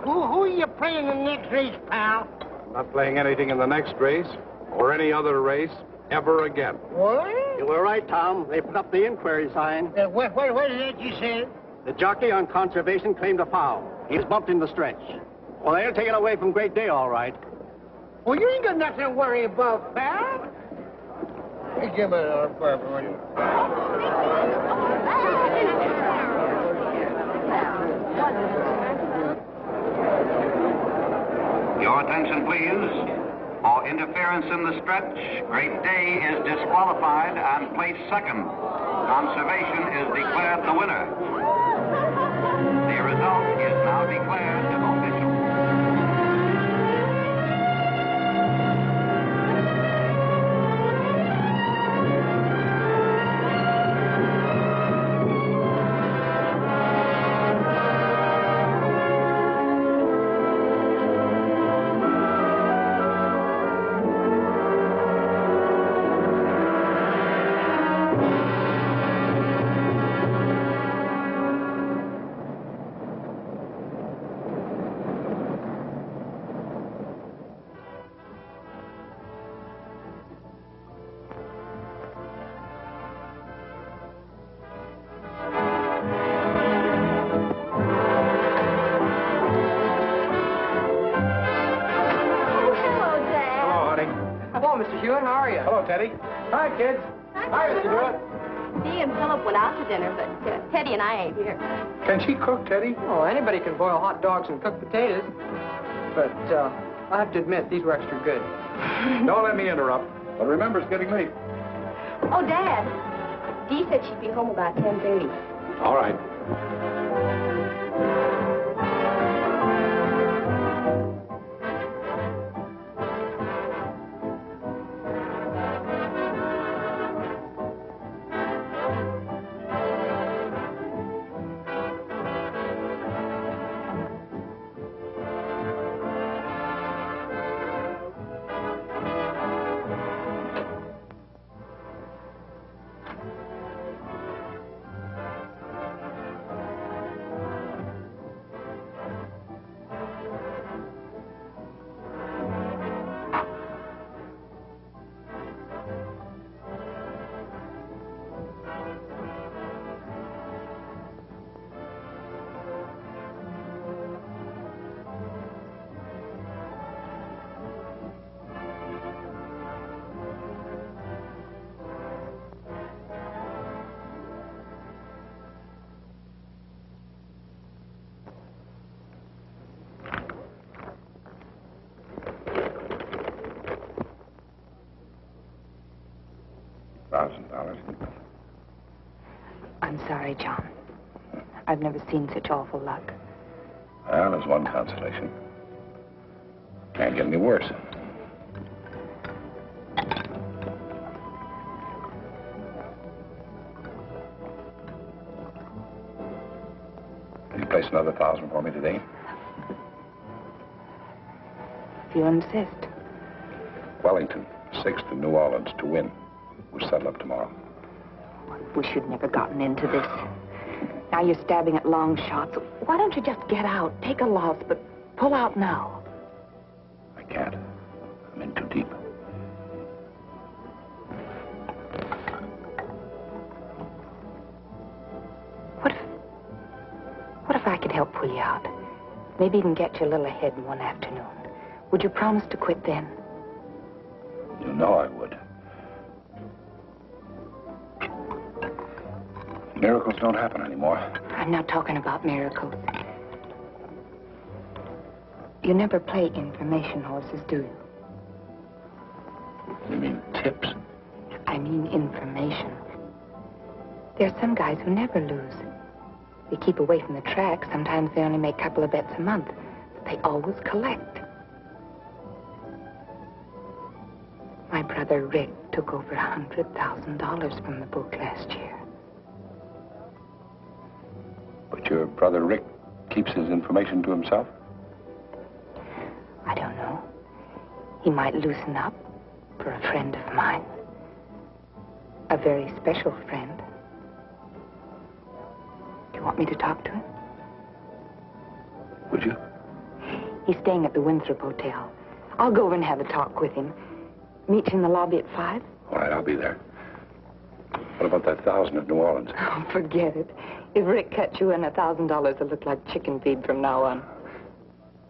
Who are you playing in the next race, pal? I'm not playing anything in the next race or any other race ever again. What? You were right, Tom. They put up the inquiry sign. What is that you said? The jockey on Conservation claimed a foul. He's bumped in the stretch. Well, they'll take it away from Great Day, all right. Well, you ain't got nothing to worry about, pal. Hey, give me another bourbon, will you? Your attention, please. For interference in the stretch, Great Day is disqualified and placed second. Conservation is declared the winner. The result is now declared official. Hello, Teddy. Hi, kids. Hi, Mr. Hewitt. Dee and Philip went out to dinner, but Teddy and I ain't here. Can she cook, Teddy? Oh, anybody can boil hot dogs and cook potatoes. But I have to admit, these were extra good. Don't let me interrupt. But remember, it's getting late. Oh, Dad. Dee said she'd be home about 10:30. All right. $1,000. I'm sorry, John. I've never seen such awful luck. Well, there's one consolation. Can't get any worse. Can you place another 1,000 for me today? If you insist. Wellington, 6th in New Orleans to win. We'll settle up tomorrow. I wish you'd never gotten into this. Now you're stabbing at long shots. Why don't you just get out? Take a loss, but pull out now. I can't. I'm in too deep. What if I could help pull you out? Maybe even get you a little ahead in one afternoon. Would you promise to quit then? You know I would. Miracles don't happen anymore. I'm not talking about miracles. You never play information horses, do you? You mean tips? I mean information. There are some guys who never lose. They keep away from the track. Sometimes they only make a couple of bets a month. But they always collect. My brother Rick took over $100,000 from the book last year. But your brother Rick keeps his information to himself? I don't know. He might loosen up for a friend of mine. A very special friend. Do you want me to talk to him? Would you? He's staying at the Windsor Hotel. I'll go over and have a talk with him. Meet you in the lobby at 5? All right, I'll be there. What about that 1,000 at New Orleans? Oh, forget it. If Rick cuts you in, $1,000 will look like chicken feed from now on.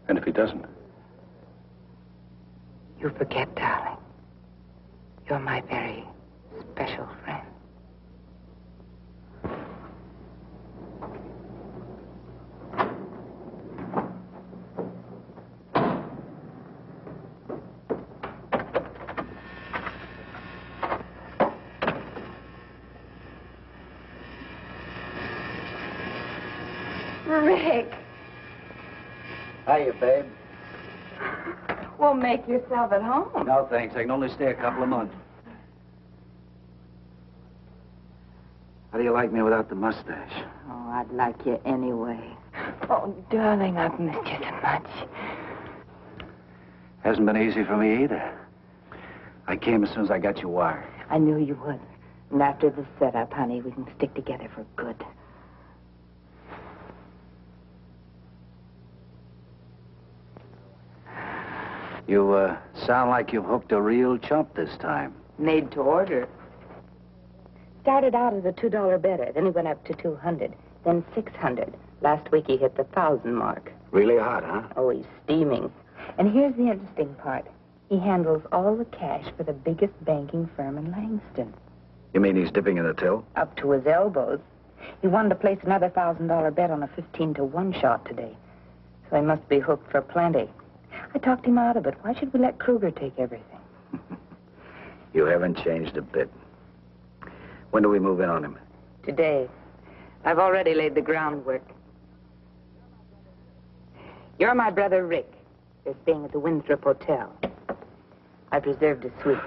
And if he doesn't? You forget, darling. You're my very special friend. Rick. Hiya, babe. Well, make yourself at home. No, thanks. I can only stay a couple of months. How do you like me without the mustache? Oh, I'd like you anyway. Oh, darling, I've missed you so much. Hasn't been easy for me either. I came as soon as I got your wire. I knew you would. And after the setup, honey, we can stick together for good. You, sound like you've hooked a real chump this time. Made to order. Started out as a $2 bettor, then he went up to 200, then 600. Last week he hit the 1,000 mark. Really hot, huh? Oh, he's steaming. And here's the interesting part. He handles all the cash for the biggest banking firm in Langston. You mean he's dipping in the till? Up to his elbows. He wanted to place another $1,000 bet on a 15-to-1 shot today. So he must be hooked for plenty. I talked him out of it. Why should we let Kruger take everything? You haven't changed a bit. When do we move in on him? Today. I've already laid the groundwork. You're my brother Rick. They're staying at the Windsor Hotel. I've reserved a suite.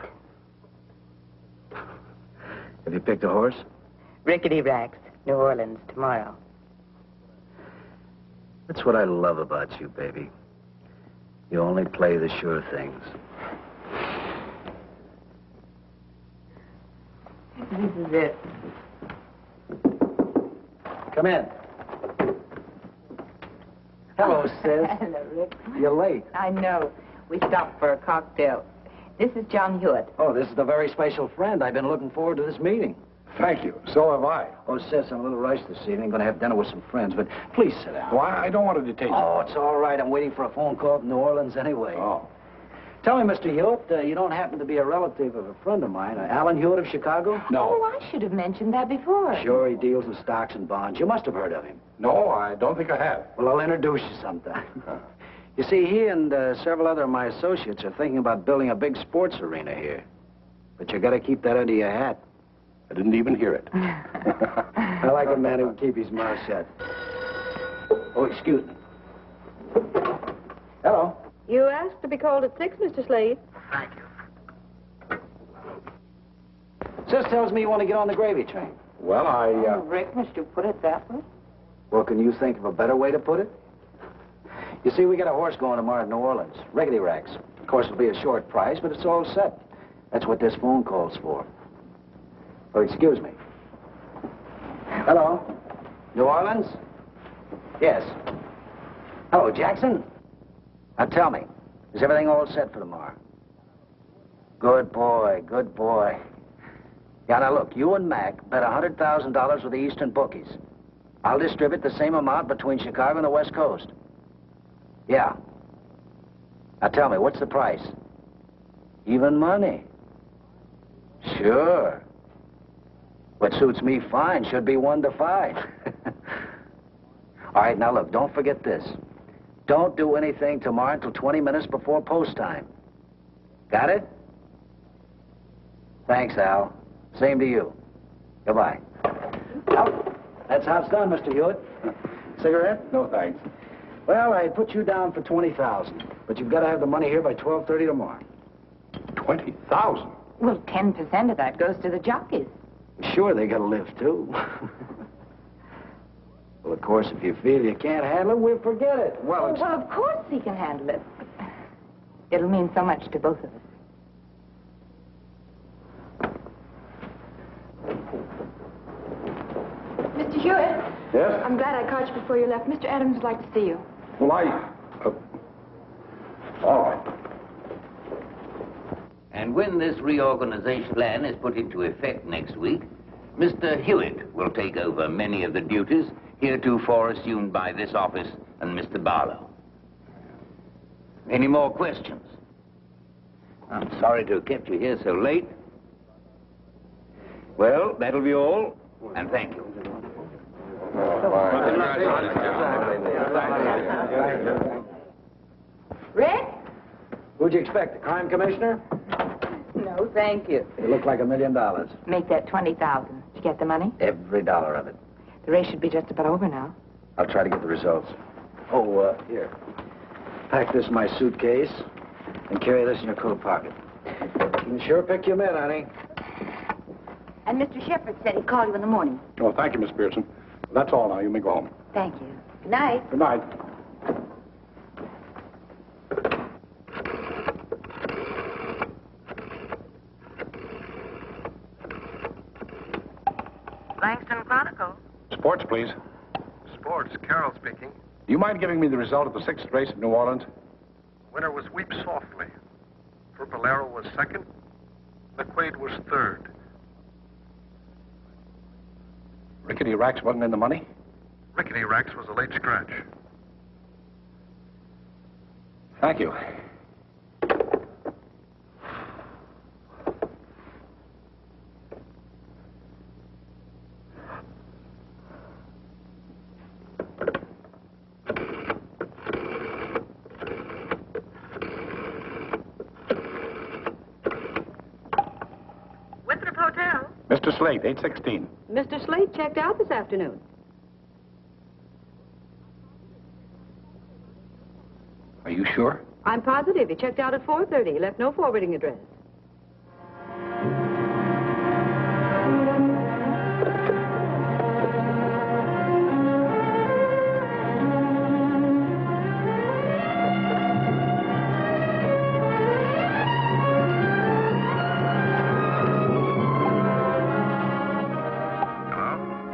Have you picked a horse? Rickety Racks, New Orleans, tomorrow. That's what I love about you, baby. You only play the sure things. This is it. Come in. Hello, sis. Hello, Rick. You're late. I know. We stopped for a cocktail. This is John Hewitt. Oh, this is a very special friend. I've been looking forward to this meeting. Thank you. So have I. Oh, sis, I'm a little rushed this evening. Going to have dinner with some friends, but please sit down. Well, I don't want to detain you. Oh, it's all right. I'm waiting for a phone call from New Orleans anyway. Oh. Tell me, Mr. Hewitt, you don't happen to be a relative of a friend of mine, Alan Hewitt of Chicago? No. Oh, I should have mentioned that before. Sure, he deals in stocks and bonds. You must have heard of him. No, I don't think I have. Well, I'll introduce you sometime. You see, he and several other of my associates are thinking about building a big sports arena here. But you got to keep that under your hat. I didn't even hear it. I like a man who can keep his mouth shut. Oh, excuse me. Hello. You asked to be called at 6, Mr. Slade. Thank you. Sis tells me you want to get on the gravy train. Well, Oh, Rick, must you put it that way? Well, can you think of a better way to put it? You see, we got a horse going tomorrow to New Orleans. Rickety racks. Of course, it'll be a short price, but it's all set. That's what this phone call's for. Oh, excuse me. Hello? New Orleans? Yes. Hello, Jackson? Now tell me, is everything all set for tomorrow? Good boy, good boy. Yeah, now look, you and Mac bet $100,000 with the Eastern bookies. I'll distribute the same amount between Chicago and the West Coast. Yeah. Now tell me, what's the price? Even money. Sure. What suits me fine should be 1 to 5. All right, now look, don't forget this. Don't do anything tomorrow until 20 minutes before post time. Got it? Thanks, Al. Same to you. Goodbye. Well, that's how it's done, Mr. Hewitt. Cigarette? No, thanks. Well, I put you down for 20,000, but you've got to have the money here by 12:30 tomorrow. 20,000? Well, 10% of that goes to the jockeys. Sure, they got to live, too. Well, of course, if you feel you can't handle it, we'll forget it. Well, it's... Well, of course he can handle it. It'll mean so much to both of us. Mr. Hewitt? Yes? I'm glad I caught you before you left. Mr. Adams would like to see you. Well, all right. And when this reorganization plan is put into effect next week, Mr. Hewitt will take over many of the duties heretofore assumed by this office and Mr. Barlow. Any more questions? I'm sorry to have kept you here so late. Well, that'll be all, and thank you. Rick? Who'd you expect, the crime commissioner? No, thank you. You look like $1 million. Make that 20,000. Did you get the money? Every dollar of it. The race should be just about over now. I'll try to get the results. Oh, here. Pack this in my suitcase and carry this in your coat pocket. You can sure pick your men, honey. And Mr. Shepherd said he'd call you in the morning. Oh, thank you, Miss Pearson. That's all now. You may go home. Thank you. Good night. Good night. Langston Chronicle. Sports, please. Sports, Carroll speaking. Do you mind giving me the result of the 6th race at New Orleans? Winner was Weep Softly. Purpolero was second. McQuaid was third. Rickety Racks wasn't in the money? Rickety Racks was a late scratch. Thank you. Winthrop Hotel. Mr. Slate, 816. Mr. Slade checked out this afternoon. Are you sure? I'm positive. He checked out at 4:30. He left no forwarding address.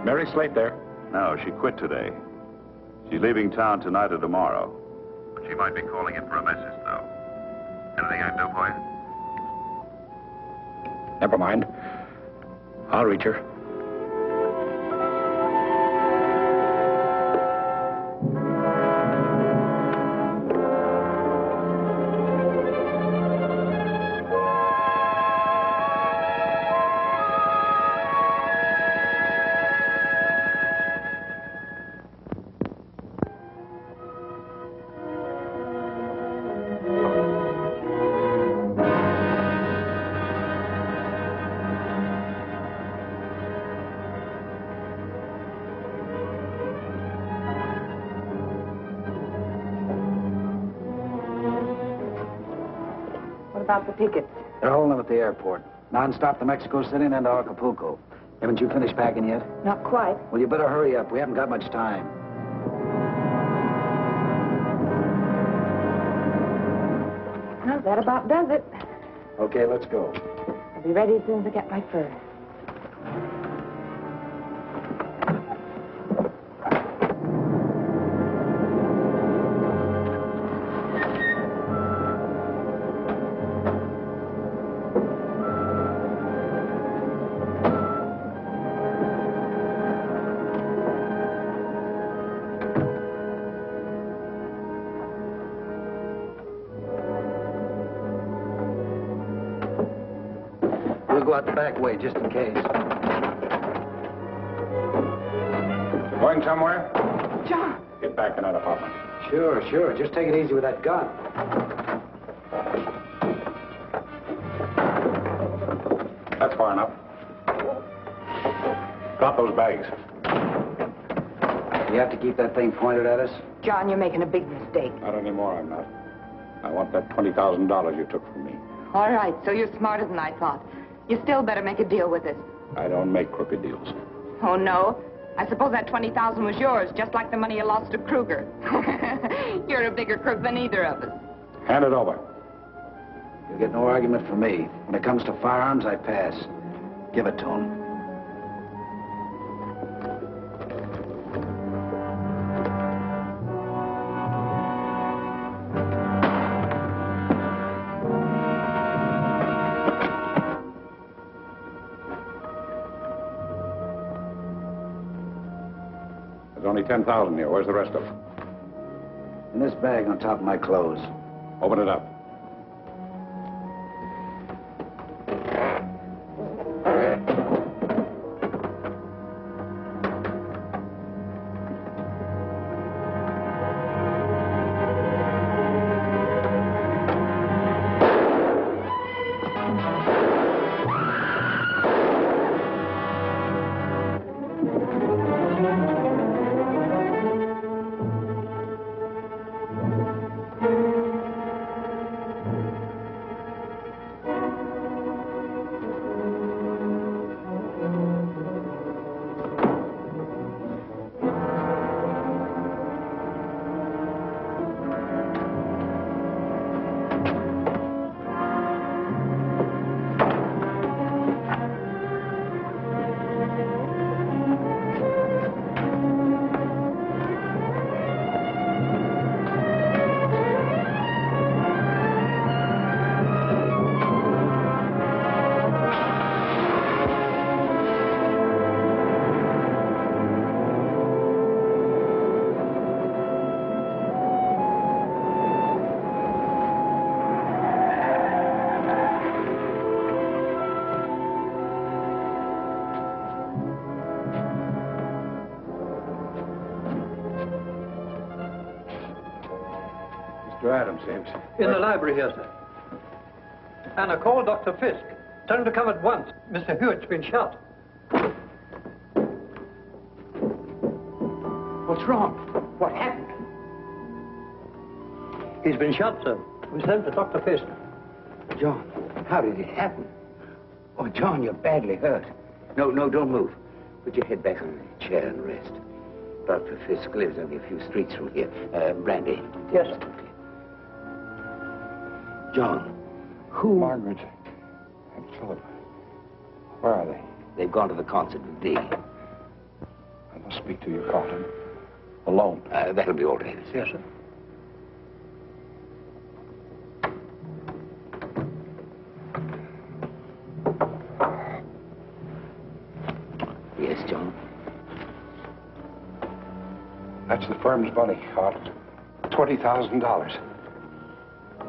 Mary Slate there. No, she quit today. She's leaving town tonight or tomorrow. But she might be calling in for a message, though. Anything I can do for you? Never mind. I'll reach her. about the tickets? They're holding them at the airport. Non-stop to Mexico City and then to Acapulco. Haven't you finished packing yet? Not quite. Well, you better hurry up. We haven't got much time. Well, that about does it. Okay, let's go. I'll be ready as soon as I get my furs. We'll go out the back way, just in case. Going somewhere? John! Get back in that apartment. Sure, sure. Just take it easy with that gun. That's far enough. Drop those bags. You have to keep that thing pointed at us? John, you're making a big mistake. Not anymore, I'm not. I want that $20,000 you took from me. All right, so you're smarter than I thought. You still better make a deal with us. I don't make crooked deals. Oh, no? I suppose that $20,000 was yours, just like the money you lost to Kruger. You're a bigger crook than either of us. Hand it over. You'll get no argument from me. When it comes to firearms, I pass. Give it to him. There's only 10,000 here. Where's the rest of it? In this bag on top of my clothes. Open it up. Mr. Adams, James. In the library here, sir. Anna, call Dr. Fisk. Tell him to come at once. Mr. Hewitt's been shot. What's wrong? What happened? He's been shot, sir. We sent for Dr. Fisk. John, how did it happen? Oh, John, you're badly hurt. No, don't move. Put your head back on the chair and rest. Dr. Fisk lives only a few streets from here. Brandy. Yes, sir. John, who... Margaret and Philip. Where are they? They've gone to the concert with Dee. I must speak to you, Carlton. Alone. That'll be all, Davis. Yes, sir. Yes, John? That's the firm's money, Carlton. $20,000.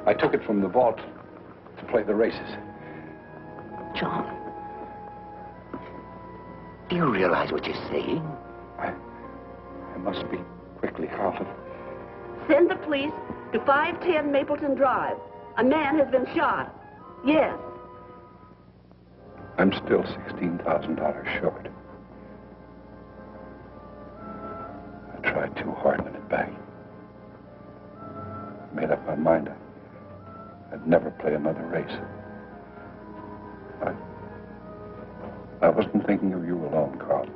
I took it from the vault to play the races. John, do you realize what you're saying? I must speak quickly, Carlton. Send the police to 510 Mapleton Drive. A man has been shot. Yes. I'm still $16,000 short. I tried too hard to get it back. Made up my mind. I'd I'd never play another race. I wasn't thinking of you alone, Carl.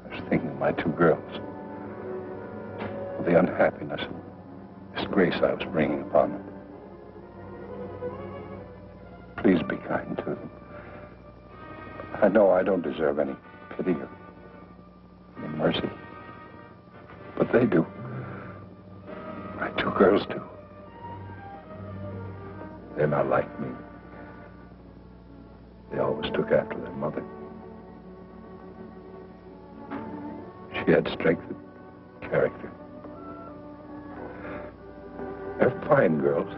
I was thinking of my two girls. Of the unhappiness and disgrace I was bringing upon them. Please be kind to them. I know I don't deserve any pity or any mercy. But they do. My two girls do. They're not like me. They always took after their mother. She had strength and character. They're fine girls.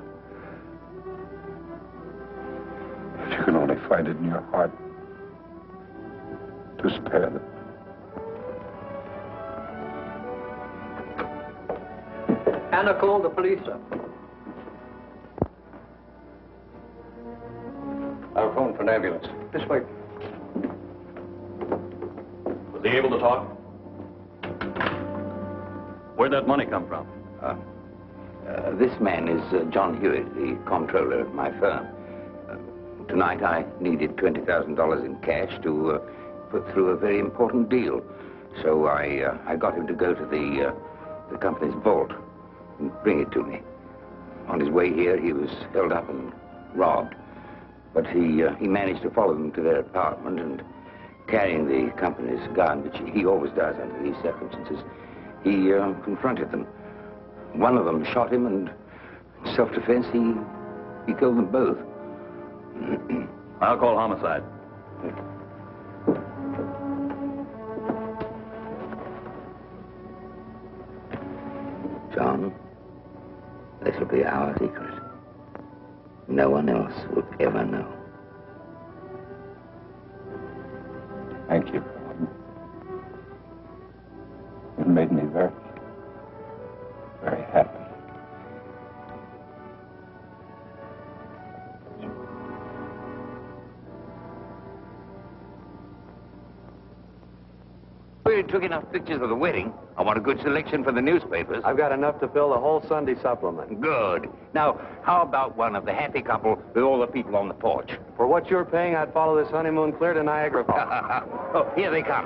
If you can only find it in your heart to spare them. Anna called the police, sir. I'll phone for an ambulance. This way. Was he able to talk? Where'd that money come from? This man is John Hewitt, the comptroller of my firm. Tonight I needed $20,000 in cash to put through a very important deal. So I got him to go to the company's vault and bring it to me. On his way here, he was held up and robbed. But he managed to follow them to their apartment and carrying the company's gun, which he always does under these circumstances, he confronted them. One of them shot him, and in self-defense, he killed them both. I'll call homicide. John, this will be our secret. No one else will ever know. Thank you. It made me very, very happy. We took enough pictures of the wedding. I want a good selection for the newspapers. I've got enough to fill the whole Sunday supplement. Good. Now, how about one of the happy couple with all the people on the porch? For what you're paying, I'd follow this honeymoon clear to Niagara Falls. Oh, here they come.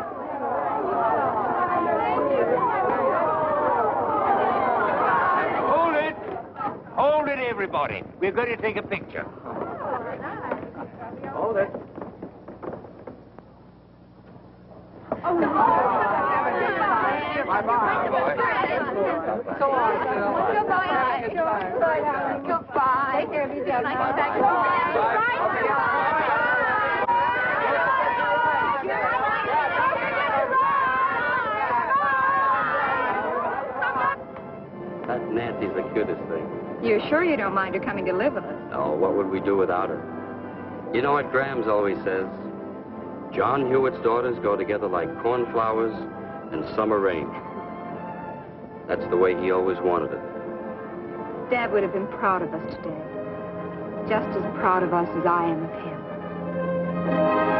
Hold it. Hold it, everybody. We're going to take a picture. Hold it. Goodbye. Take care of yourself. That Nancy's the cutest thing. You're sure you don't mind her coming to live with us? Oh, what would we do without her? You know what Graham's always says? John Hewitt's daughters go together like cornflowers and summer rain. That's the way he always wanted it. Dad would have been proud of us today. Just as proud of us as I am of him.